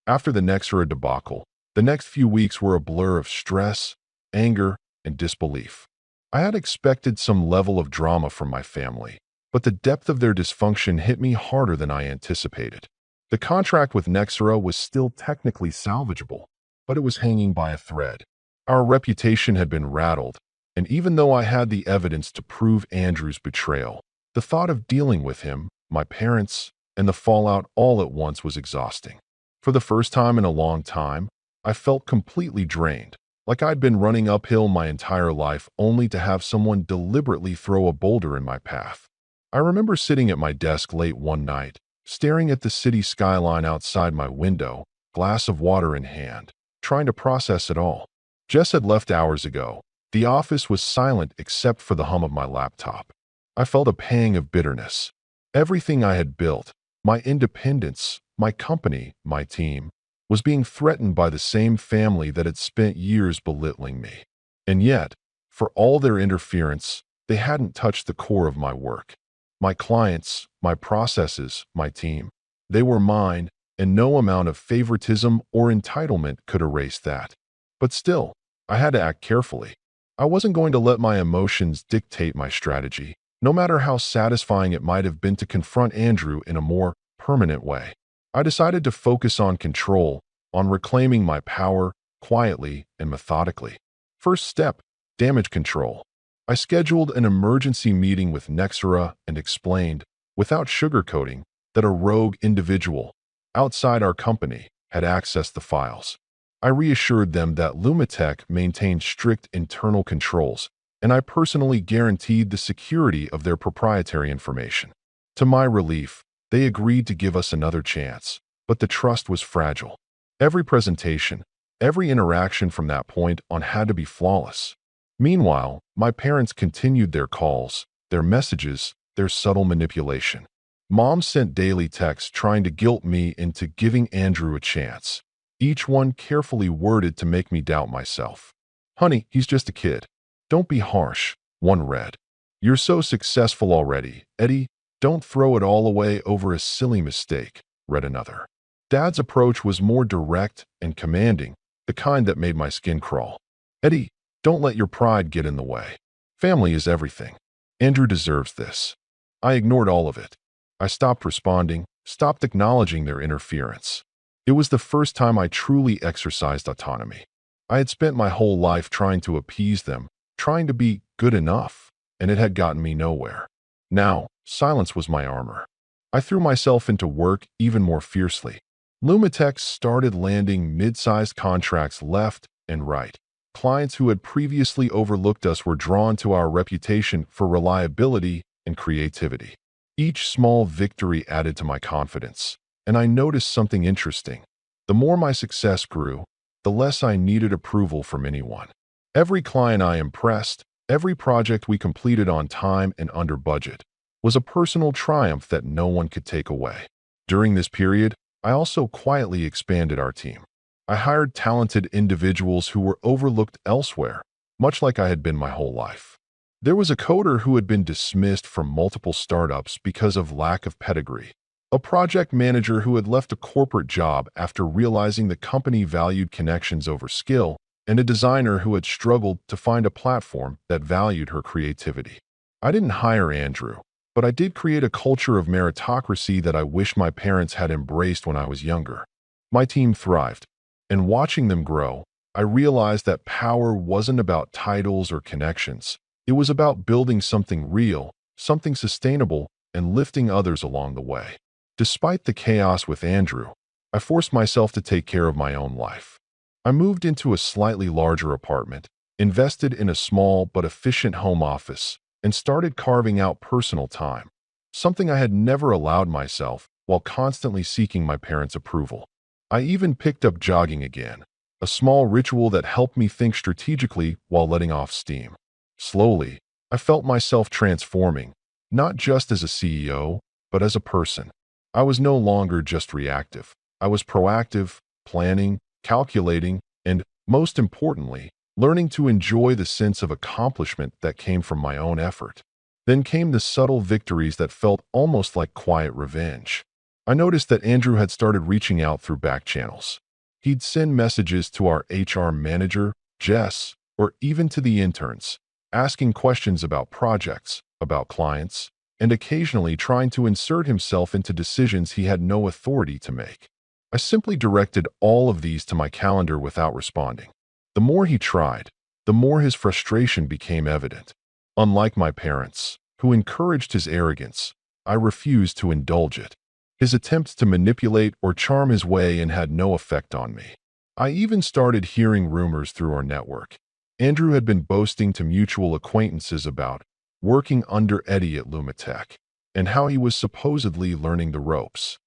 After the Nexera debacle, the next few weeks were a blur of stress, anger, and disbelief. I had expected some level of drama from my family, but the depth of their dysfunction hit me harder than I anticipated. The contract with Nexera was still technically salvageable, but it was hanging by a thread. Our reputation had been rattled, and even though I had the evidence to prove Andrew's betrayal, the thought of dealing with him, my parents, and the fallout all at once was exhausting. For the first time in a long time, I felt completely drained, like I'd been running uphill my entire life only to have someone deliberately throw a boulder in my path. I remember sitting at my desk late one night, staring at the city skyline outside my window, glass of water in hand, trying to process it all. Jess had left hours ago. The office was silent except for the hum of my laptop. I felt a pang of bitterness. Everything I had built, my independence, my company, my team, was being threatened by the same family that had spent years belittling me. And yet, for all their interference, they hadn't touched the core of my work. My clients, my processes, my team. They were mine, and no amount of favoritism or entitlement could erase that. But still, I had to act carefully. I wasn't going to let my emotions dictate my strategy, no matter how satisfying it might have been to confront Andrew in a more permanent way. I decided to focus on control, on reclaiming my power, quietly and methodically. First step, damage control. I scheduled an emergency meeting with Nexera and explained, without sugarcoating, that a rogue individual, outside our company, had accessed the files. I reassured them that Lumitech maintained strict internal controls, and I personally guaranteed the security of their proprietary information. To my relief, they agreed to give us another chance, but the trust was fragile. Every presentation, every interaction from that point on had to be flawless. Meanwhile, my parents continued their calls, their messages, their subtle manipulation. Mom sent daily texts trying to guilt me into giving Andrew a chance, each one carefully worded to make me doubt myself. Honey, he's just a kid. Don't be harsh, one read. You're so successful already, Eddie. Don't throw it all away over a silly mistake, read another. Dad's approach was more direct and commanding, the kind that made my skin crawl. Eddie, don't let your pride get in the way. Family is everything. Andrew deserves this. I ignored all of it. I stopped responding, stopped acknowledging their interference. It was the first time I truly exercised autonomy. I had spent my whole life trying to appease them, trying to be good enough, and it had gotten me nowhere. Now, silence was my armor. I threw myself into work even more fiercely. Lumitech started landing mid-sized contracts left and right. Clients who had previously overlooked us were drawn to our reputation for reliability and creativity. Each small victory added to my confidence, and I noticed something interesting. The more my success grew, the less I needed approval from anyone. Every client I impressed, every project we completed on time and under budget, was a personal triumph that no one could take away. During this period, I also quietly expanded our team. I hired talented individuals who were overlooked elsewhere, much like I had been my whole life. There was a coder who had been dismissed from multiple startups because of lack of pedigree, a project manager who had left a corporate job after realizing the company valued connections over skill, and a designer who had struggled to find a platform that valued her creativity. I didn't hire Andrew, but I did create a culture of meritocracy that I wish my parents had embraced when I was younger. My team thrived, and watching them grow, I realized that power wasn't about titles or connections. It was about building something real, something sustainable, and lifting others along the way. Despite the chaos with Andrew, I forced myself to take care of my own life. I moved into a slightly larger apartment, invested in a small but efficient home office, and started carving out personal time, something I had never allowed myself while constantly seeking my parents' approval. I even picked up jogging again, a small ritual that helped me think strategically while letting off steam. Slowly, I felt myself transforming, not just as a CEO, but as a person. I was no longer just reactive. I was proactive, planning, calculating, and, most importantly, learning to enjoy the sense of accomplishment that came from my own effort. Then came the subtle victories that felt almost like quiet revenge. I noticed that Andrew had started reaching out through back channels. He'd send messages to our HR manager, Jess, or even to the interns, asking questions about projects, about clients, and occasionally trying to insert himself into decisions he had no authority to make. I simply directed all of these to my calendar without responding. The more he tried, the more his frustration became evident. Unlike my parents, who encouraged his arrogance, I refused to indulge it. His attempts to manipulate or charm his way in had no effect on me. I even started hearing rumors through our network. Andrew had been boasting to mutual acquaintances about working under Eddie at Lumitech, and how he was supposedly learning the ropes.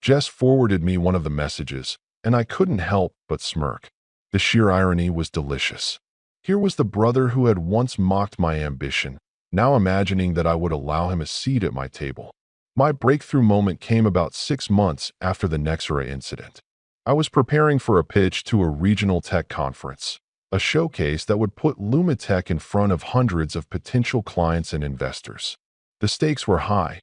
Jess forwarded me one of the messages, and I couldn't help but smirk. The sheer irony was delicious. Here was the brother who had once mocked my ambition, now imagining that I would allow him a seat at my table. My breakthrough moment came about 6 months after the Nexera incident. I was preparing for a pitch to a regional tech conference, a showcase that would put Lumitech in front of hundreds of potential clients and investors. The stakes were high.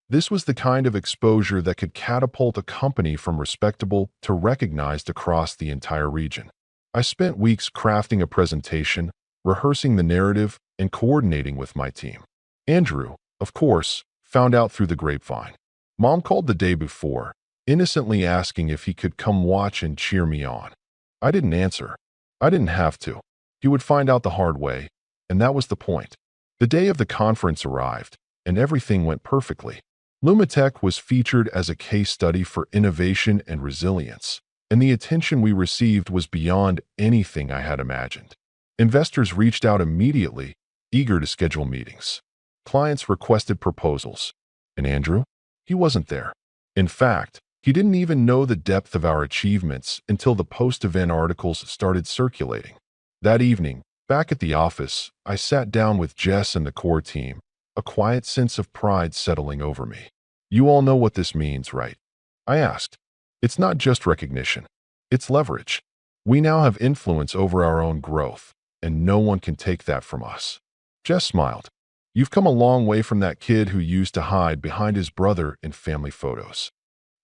This was the kind of exposure that could catapult a company from respectable to recognized across the entire region. I spent weeks crafting a presentation, rehearsing the narrative, and coordinating with my team. Andrew, of course, found out through the grapevine. Mom called the day before, innocently asking if he could come watch and cheer me on. I didn't answer. I didn't have to. He would find out the hard way, and that was the point. The day of the conference arrived, and everything went perfectly. Lumitech was featured as a case study for innovation and resilience, and the attention we received was beyond anything I had imagined. Investors reached out immediately, eager to schedule meetings. Clients requested proposals. And Andrew? He wasn't there. In fact, he didn't even know the depth of our achievements until the post-event articles started circulating. That evening, back at the office, I sat down with Jess and the core team, a quiet sense of pride settling over me. You all know what this means, right? I asked. It's not just recognition. It's leverage. We now have influence over our own growth, and no one can take that from us. Jess smiled. You've come a long way from that kid who used to hide behind his brother in family photos.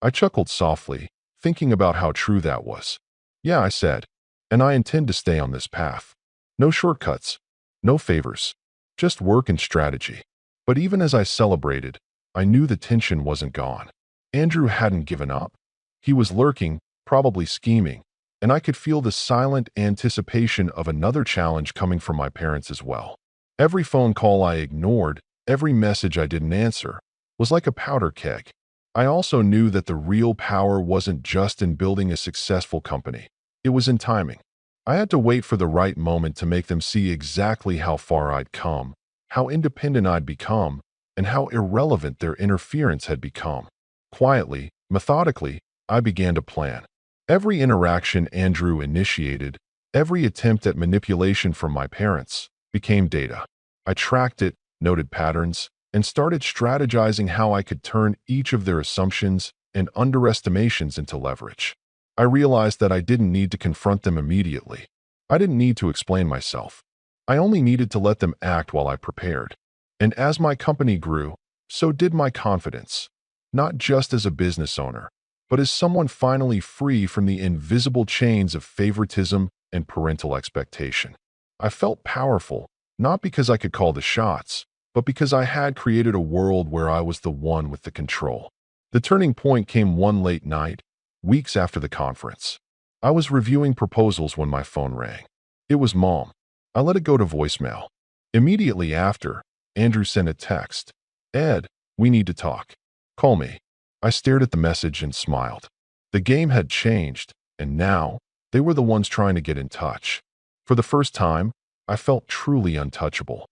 I chuckled softly, thinking about how true that was. Yeah, I said, and I intend to stay on this path. No shortcuts, no favors, just work and strategy. But even as I celebrated, I knew the tension wasn't gone. Andrew hadn't given up. He was lurking, probably scheming, and I could feel the silent anticipation of another challenge coming from my parents as well. Every phone call I ignored, every message I didn't answer, was like a powder keg. I also knew that the real power wasn't just in building a successful company. It was in timing. I had to wait for the right moment to make them see exactly how far I'd come, how independent I'd become, and how irrelevant their interference had become. Quietly, methodically, I began to plan. Every interaction Andrew initiated, every attempt at manipulation from my parents, became data. I tracked it, noted patterns, and started strategizing how I could turn each of their assumptions and underestimations into leverage. I realized that I didn't need to confront them immediately. I didn't need to explain myself. I only needed to let them act while I prepared. And as my company grew, so did my confidence. Not just as a business owner, but as someone finally free from the invisible chains of favoritism and parental expectation. I felt powerful, not because I could call the shots, but because I had created a world where I was the one with the control. The turning point came one late night, weeks after the conference. I was reviewing proposals when my phone rang. It was Mom. I let it go to voicemail. Immediately after, Andrew sent a text. "Ed, we need to talk. Call me." I stared at the message and smiled. The game had changed, and now they were the ones trying to get in touch. For the first time, I felt truly untouchable.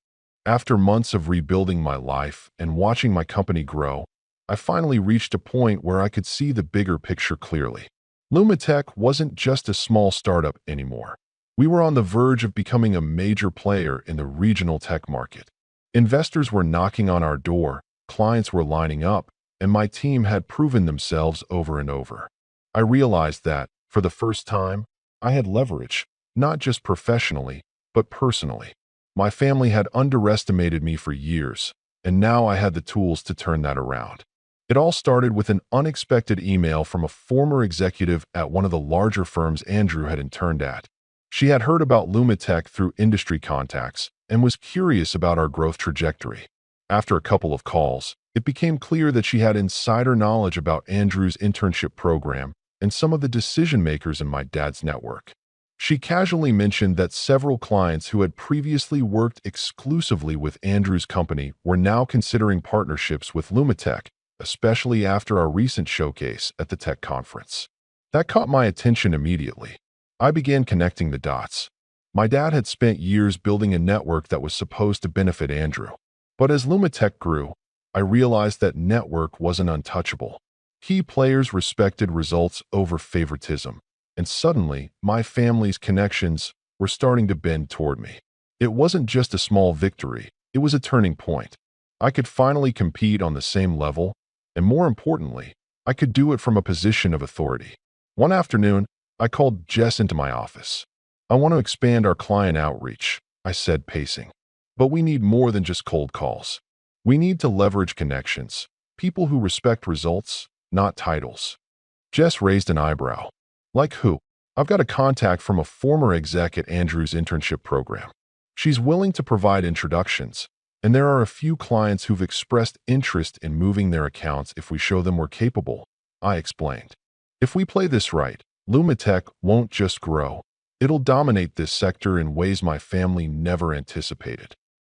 After months of rebuilding my life and watching my company grow, I finally reached a point where I could see the bigger picture clearly. Lumitech wasn't just a small startup anymore. We were on the verge of becoming a major player in the regional tech market. Investors were knocking on our door, clients were lining up, and my team had proven themselves over and over. I realized that, for the first time, I had leverage, not just professionally, but personally. My family had underestimated me for years, and now I had the tools to turn that around. It all started with an unexpected email from a former executive at one of the larger firms Andrew had interned at. She had heard about Lumitech through industry contacts and was curious about our growth trajectory. After a couple of calls, it became clear that she had insider knowledge about Andrew's internship program and some of the decision makers in my dad's network. She casually mentioned that several clients who had previously worked exclusively with Andrew's company were now considering partnerships with Lumitech, especially after our recent showcase at the tech conference. That caught my attention immediately. I began connecting the dots. My dad had spent years building a network that was supposed to benefit Andrew. But as Lumitech grew, I realized that network wasn't untouchable. Key players respected results over favoritism, and suddenly, my family's connections were starting to bend toward me. It wasn't just a small victory, it was a turning point. I could finally compete on the same level, and more importantly, I could do it from a position of authority. One afternoon, I called Jess into my office. "I want to expand our client outreach," I said, pacing. "But we need more than just cold calls. We need to leverage connections, people who respect results, not titles." Jess raised an eyebrow. "Like who?" "I've got a contact from a former exec at Andrew's internship program. She's willing to provide introductions, and there are a few clients who've expressed interest in moving their accounts if we show them we're capable," I explained. "If we play this right, Lumitech won't just grow. It'll dominate this sector in ways my family never anticipated."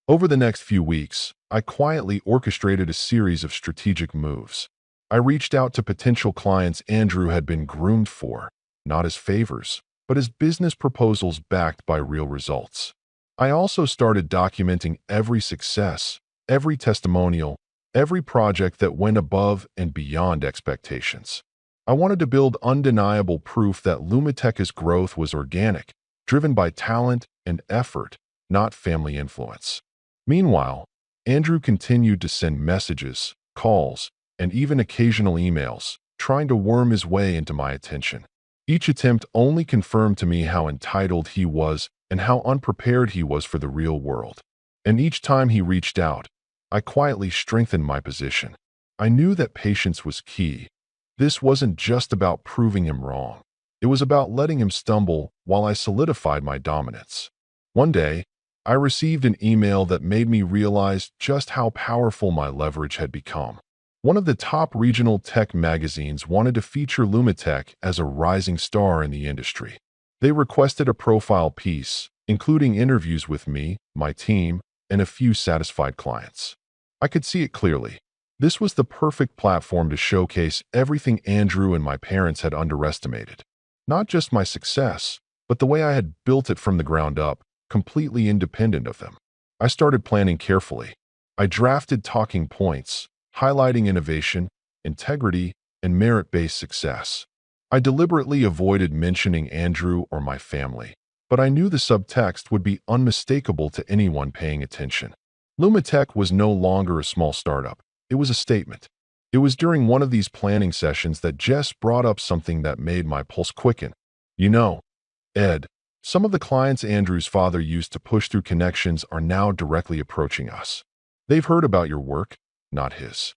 Over the next few weeks, I quietly orchestrated a series of strategic moves. I reached out to potential clients Andrew had been groomed for, not as favors, but as business proposals backed by real results. I also started documenting every success, every testimonial, every project that went above and beyond expectations. I wanted to build undeniable proof that Lumitech's growth was organic, driven by talent and effort, not family influence. Meanwhile, Andrew continued to send messages, calls, and even occasional emails, trying to worm his way into my attention. Each attempt only confirmed to me how entitled he was and how unprepared he was for the real world. And each time he reached out, I quietly strengthened my position. I knew that patience was key. This wasn't just about proving him wrong. It was about letting him stumble while I solidified my dominance. One day, I received an email that made me realize just how powerful my leverage had become. One of the top regional tech magazines wanted to feature Lumitech as a rising star in the industry. They requested a profile piece, including interviews with me, my team, and a few satisfied clients. I could see it clearly. This was the perfect platform to showcase everything Andrew and my parents had underestimated. Not just my success, but the way I had built it from the ground up, completely independent of them. I started planning carefully. I drafted talking points, highlighting innovation, integrity, and merit-based success. I deliberately avoided mentioning Andrew or my family, but I knew the subtext would be unmistakable to anyone paying attention. Lumitech was no longer a small startup. It was a statement. It was during one of these planning sessions that Jess brought up something that made my pulse quicken. You know, Ed, some of the clients Andrew's father used to push through connections are now directly approaching us. They've heard about your work, not his.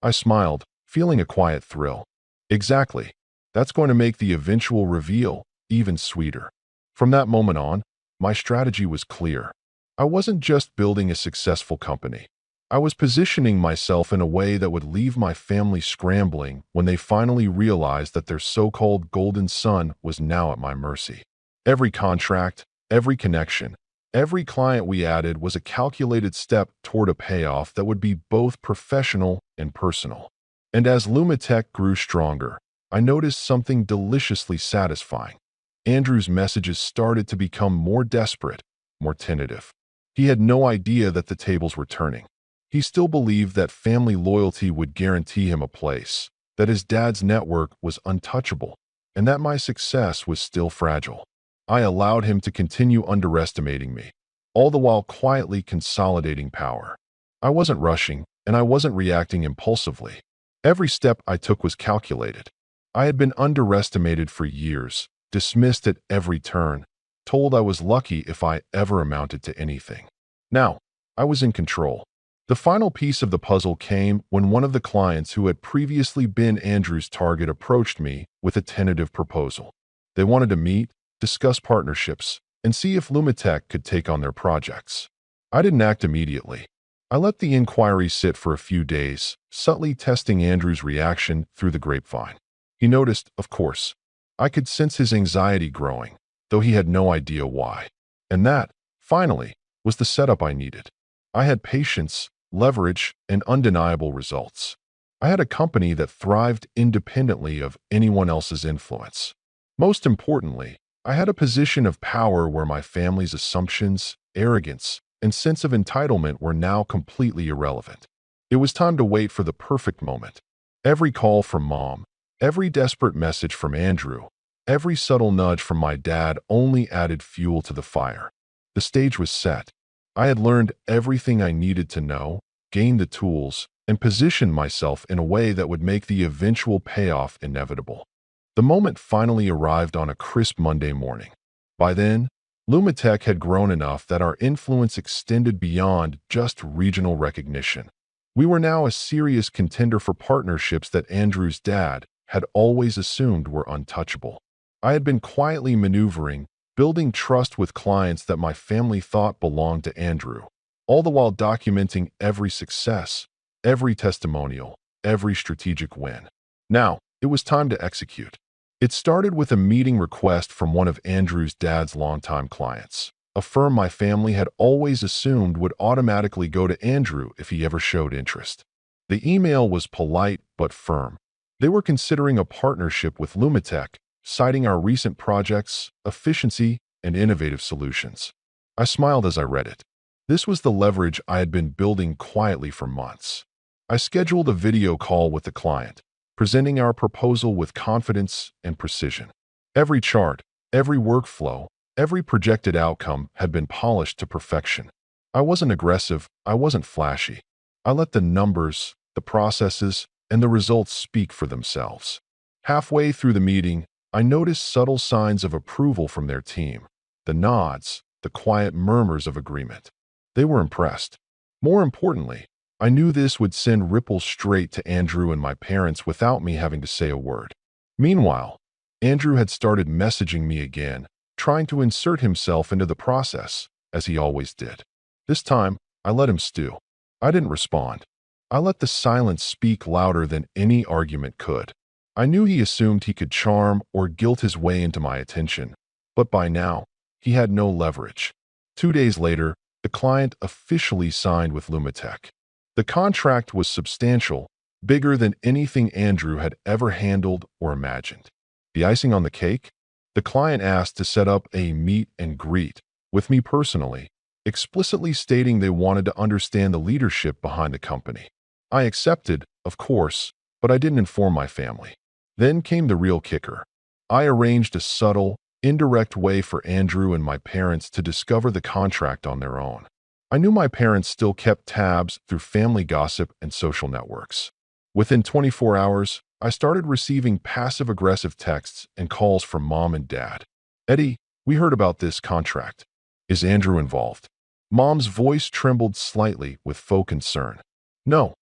I smiled, feeling a quiet thrill. Exactly. That's going to make the eventual reveal even sweeter. From that moment on, my strategy was clear. I wasn't just building a successful company. I was positioning myself in a way that would leave my family scrambling when they finally realized that their so-called golden son was now at my mercy. Every contract, every connection, every client we added was a calculated step toward a payoff that would be both professional and personal. And as Lumitech grew stronger, I noticed something deliciously satisfying. Andrew's messages started to become more desperate, more tentative. He had no idea that the tables were turning. He still believed that family loyalty would guarantee him a place, that his dad's network was untouchable, and that my success was still fragile. I allowed him to continue underestimating me, all the while quietly consolidating power. I wasn't rushing, and I wasn't reacting impulsively. Every step I took was calculated. I had been underestimated for years, dismissed at every turn, told I was lucky if I ever amounted to anything. Now, I was in control. The final piece of the puzzle came when one of the clients who had previously been Andrew's target approached me with a tentative proposal. They wanted to meet, discuss partnerships, and see if Lumitech could take on their projects. I didn't act immediately. I let the inquiry sit for a few days, subtly testing Andrew's reaction through the grapevine. He noticed, of course. I could sense his anxiety growing, though he had no idea why. And that, finally, was the setup I needed. I had patience, leverage, and undeniable results. I had a company that thrived independently of anyone else's influence. Most importantly, I had a position of power where my family's assumptions, arrogance, and sense of entitlement were now completely irrelevant. It was time to wait for the perfect moment. Every call from Mom, every desperate message from Andrew, every subtle nudge from my dad only added fuel to the fire. The stage was set. I had learned everything I needed to know, gained the tools, and positioned myself in a way that would make the eventual payoff inevitable. The moment finally arrived on a crisp Monday morning. By then, Lumitech had grown enough that our influence extended beyond just regional recognition. We were now a serious contender for partnerships that Andrew's dad had always assumed were untouchable. I had been quietly maneuvering, building trust with clients that my family thought belonged to Andrew, all the while documenting every success, every testimonial, every strategic win. Now, it was time to execute. It started with a meeting request from one of Andrew's dad's longtime clients, a firm my family had always assumed would automatically go to Andrew if he ever showed interest. The email was polite but firm. They were considering a partnership with Lumitech, citing our recent projects, efficiency, and innovative solutions. I smiled as I read it. This was the leverage I had been building quietly for months. I scheduled a video call with the client, presenting our proposal with confidence and precision. Every chart, every workflow, every projected outcome had been polished to perfection. I wasn't aggressive, I wasn't flashy. I let the numbers, the processes, and the results speak for themselves. Halfway through the meeting, I noticed subtle signs of approval from their team. The nods, the quiet murmurs of agreement. They were impressed. More importantly, I knew this would send ripples straight to Andrew and my parents without me having to say a word. Meanwhile, Andrew had started messaging me again, trying to insert himself into the process, as he always did. This time, I let him stew. I didn't respond. I let the silence speak louder than any argument could. I knew he assumed he could charm or guilt his way into my attention, but by now, he had no leverage. 2 days later, the client officially signed with Lumitech. The contract was substantial, bigger than anything Andrew had ever handled or imagined. The icing on the cake? The client asked to set up a meet and greet with me personally, explicitly stating they wanted to understand the leadership behind the company. I accepted, of course, but I didn't inform my family. Then came the real kicker. I arranged a subtle, indirect way for Andrew and my parents to discover the contract on their own. I knew my parents still kept tabs through family gossip and social networks. Within 24 hours, I started receiving passive-aggressive texts and calls from Mom and Dad. "Eddie, we heard about this contract. Is Andrew involved?" Mom's voice trembled slightly with faux concern. "No,"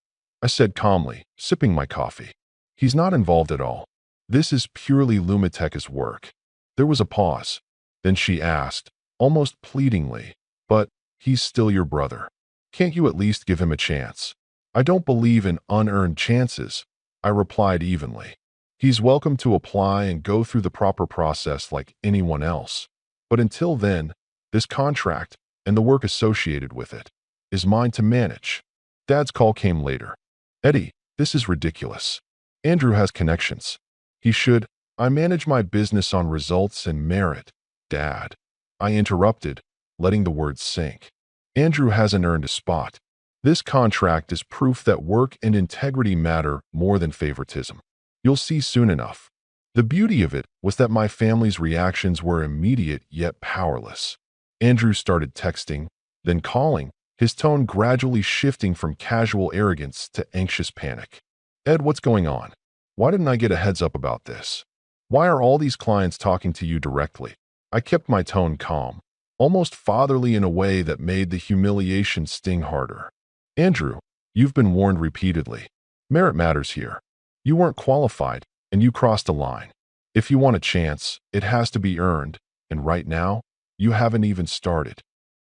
I said calmly, sipping my coffee. "He's not involved at all. This is purely Lumitech's work." There was a pause. Then she asked, almost pleadingly, "But he's still your brother. Can't you at least give him a chance?" "I don't believe in unearned chances," I replied evenly. "He's welcome to apply and go through the proper process like anyone else. But until then, this contract, and the work associated with it, is mine to manage." Dad's call came later. "Eddie, this is ridiculous. Andrew has connections. He should. I manage my business on results and merit, Dad." I interrupted, letting the words sink. "Andrew hasn't earned a spot. This contract is proof that work and integrity matter more than favoritism. You'll see soon enough." The beauty of it was that my family's reactions were immediate yet powerless. Andrew started texting, then calling, his tone gradually shifting from casual arrogance to anxious panic. "Ed, what's going on? Why didn't I get a heads up about this? Why are all these clients talking to you directly?" I kept my tone calm, almost fatherly in a way that made the humiliation sting harder. "Andrew, you've been warned repeatedly. Merit matters here. You weren't qualified, and you crossed a line. If you want a chance, it has to be earned, and right now, you haven't even started."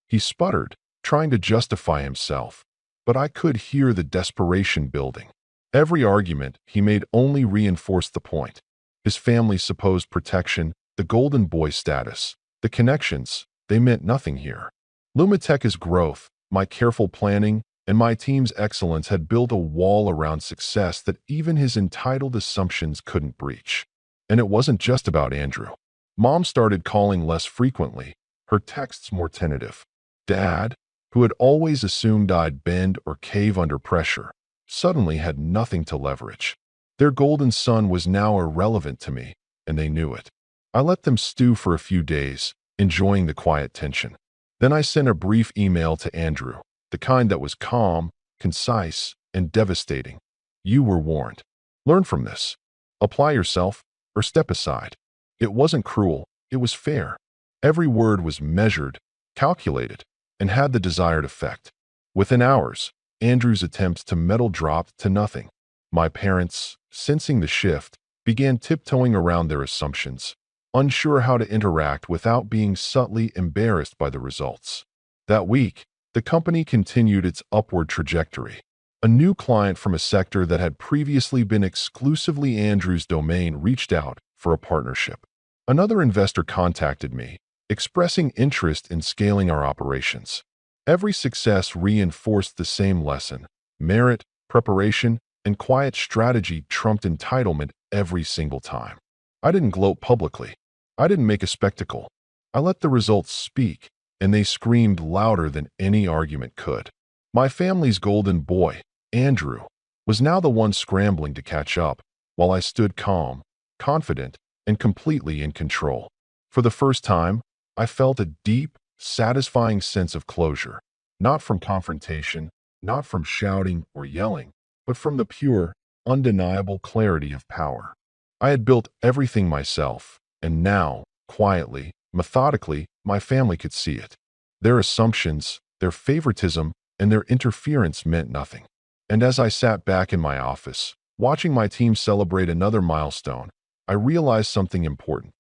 He sputtered, trying to justify himself, but I could hear the desperation building. Every argument he made only reinforced the point. His family's supposed protection, the golden boy status, the connections, they meant nothing here. Lumitech's growth, my careful planning, and my team's excellence had built a wall around success that even his entitled assumptions couldn't breach. And it wasn't just about Andrew. Mom started calling less frequently, her texts more tentative. Dad, who had always assumed I'd bend or cave under pressure, suddenly had nothing to leverage. Their golden son was now irrelevant to me, and they knew it. I let them stew for a few days, enjoying the quiet tension. Then I sent a brief email to Andrew, the kind that was calm, concise, and devastating. "You were warned. Learn from this. Apply yourself, or step aside." It wasn't cruel, it was fair. Every word was measured, calculated, and had the desired effect. Within hours, Andrew's attempts to meddle dropped to nothing. My parents, sensing the shift, began tiptoeing around their assumptions, unsure how to interact without being subtly embarrassed by the results. That week, the company continued its upward trajectory. A new client from a sector that had previously been exclusively Andrew's domain reached out for a partnership. Another investor contacted me, expressing interest in scaling our operations. Every success reinforced the same lesson: merit, preparation, and quiet strategy trumped entitlement every single time. I didn't gloat publicly. I didn't make a spectacle. I let the results speak, and they screamed louder than any argument could. My family's golden boy, Andrew, was now the one scrambling to catch up, while I stood calm, confident, and completely in control. For the first time, I felt a deep, satisfying sense of closure, not from confrontation, not from shouting or yelling, but from the pure, undeniable clarity of power. I had built everything myself, and now, quietly, methodically, my family could see it. Their assumptions, their favoritism, and their interference meant nothing. And as I sat back in my office, watching my team celebrate another milestone, I realized something important.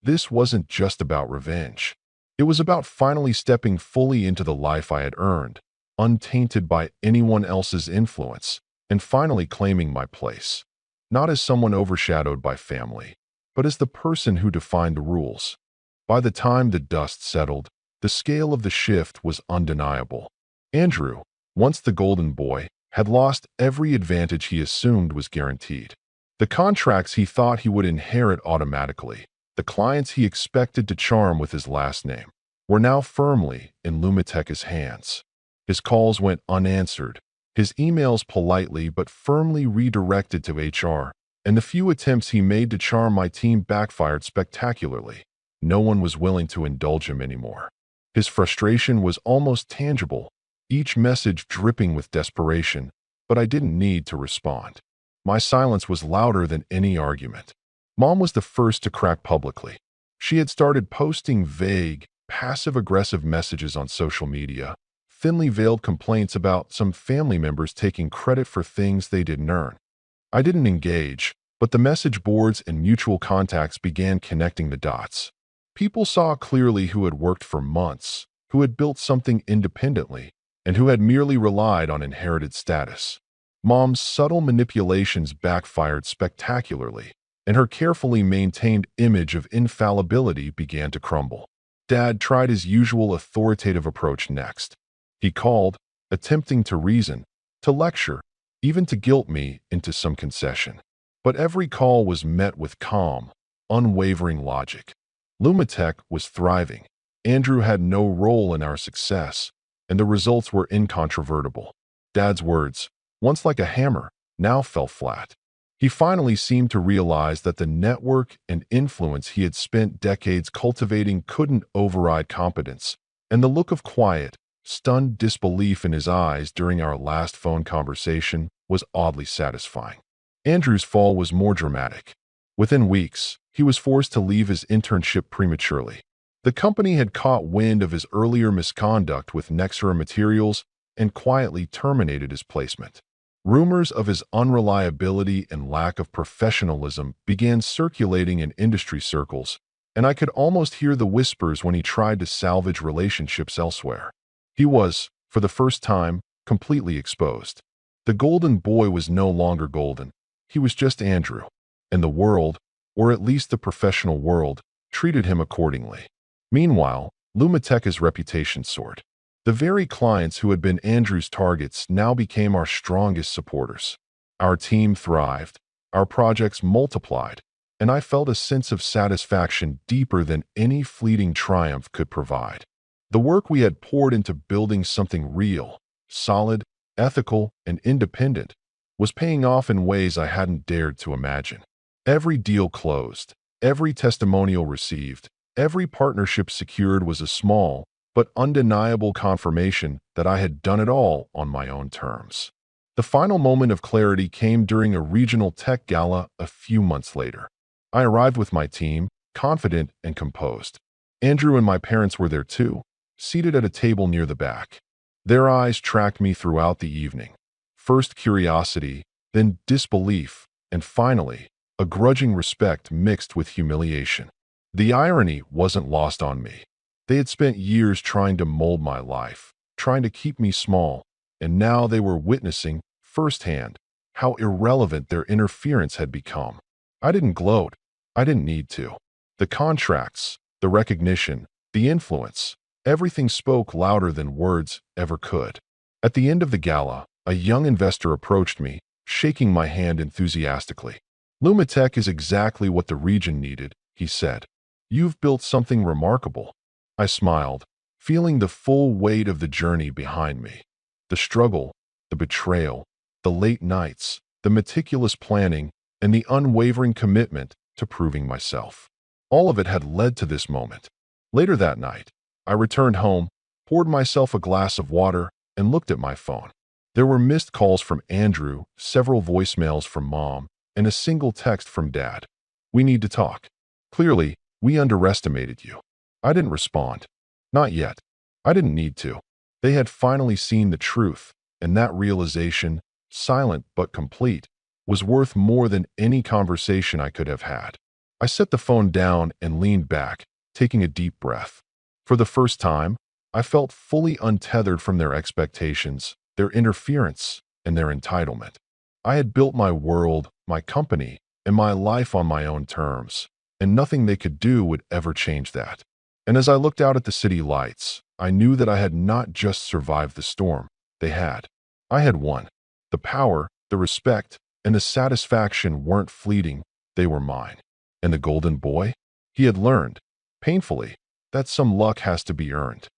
This wasn't just about revenge. It was about finally stepping fully into the life I had earned, untainted by anyone else's influence, and finally claiming my place. Not as someone overshadowed by family, but as the person who defined the rules. By the time the dust settled, the scale of the shift was undeniable. Andrew, once the golden boy, had lost every advantage he assumed was guaranteed. The contracts he thought he would inherit automatically, the clients he expected to charm with his last name, were now firmly in Lumitech's hands. His calls went unanswered, his emails politely but firmly redirected to HR, and the few attempts he made to charm my team backfired spectacularly. No one was willing to indulge him anymore. His frustration was almost tangible, each message dripping with desperation, but I didn't need to respond. My silence was louder than any argument. Mom was the first to crack publicly. She had started posting vague, passive-aggressive messages on social media, thinly veiled complaints about some family members taking credit for things they didn't earn. I didn't engage, but the message boards and mutual contacts began connecting the dots. People saw clearly who had worked for months, who had built something independently, and who had merely relied on inherited status. Mom's subtle manipulations backfired spectacularly, and her carefully maintained image of infallibility began to crumble. Dad tried his usual authoritative approach next. He called, attempting to reason, to lecture, even to guilt me into some concession. But every call was met with calm, unwavering logic. Lumitech was thriving. Andrew had no role in our success, and the results were incontrovertible. Dad's words, once like a hammer, now fell flat. He finally seemed to realize that the network and influence he had spent decades cultivating couldn't override competence, and the look of quiet, stunned disbelief in his eyes during our last phone conversation was oddly satisfying. Andrew's fall was more dramatic. Within weeks, he was forced to leave his internship prematurely. The company had caught wind of his earlier misconduct with Nexera Materials and quietly terminated his placement. Rumors of his unreliability and lack of professionalism began circulating in industry circles, and I could almost hear the whispers when he tried to salvage relationships elsewhere. He was, for the first time, completely exposed. The golden boy was no longer golden. He was just Andrew, and the world, or at least the professional world, treated him accordingly. Meanwhile, Lumitech's reputation soared. The very clients who had been Andrew's targets now became our strongest supporters. Our team thrived, our projects multiplied, and I felt a sense of satisfaction deeper than any fleeting triumph could provide. The work we had poured into building something real, solid, ethical, and independent was paying off in ways I hadn't dared to imagine. Every deal closed, every testimonial received, every partnership secured was a small, but undeniable confirmation that I had done it all on my own terms. The final moment of clarity came during a regional tech gala a few months later. I arrived with my team, confident and composed. Andrew and my parents were there too, seated at a table near the back. Their eyes tracked me throughout the evening. First curiosity, then disbelief, and finally, a grudging respect mixed with humiliation. The irony wasn't lost on me. They had spent years trying to mold my life, trying to keep me small, and now they were witnessing, firsthand, how irrelevant their interference had become. I didn't gloat. I didn't need to. The contracts, the recognition, the influence, everything spoke louder than words ever could. At the end of the gala, a young investor approached me, shaking my hand enthusiastically. "Lumitech is exactly what the region needed," he said. "You've built something remarkable." I smiled, feeling the full weight of the journey behind me. The struggle, the betrayal, the late nights, the meticulous planning, and the unwavering commitment to proving myself. All of it had led to this moment. Later that night, I returned home, poured myself a glass of water, and looked at my phone. There were missed calls from Andrew, several voicemails from Mom, and a single text from Dad. "We need to talk. Clearly, we underestimated you." I didn't respond. Not yet. I didn't need to. They had finally seen the truth, and that realization, silent but complete, was worth more than any conversation I could have had. I set the phone down and leaned back, taking a deep breath. For the first time, I felt fully untethered from their expectations, their interference, and their entitlement. I had built my world, my company, and my life on my own terms, and nothing they could do would ever change that. And as I looked out at the city lights, I knew that I had not just survived the storm. I had won. The power, the respect, and the satisfaction weren't fleeting, they were mine. And the golden boy? He had learned, painfully, that some luck has to be earned.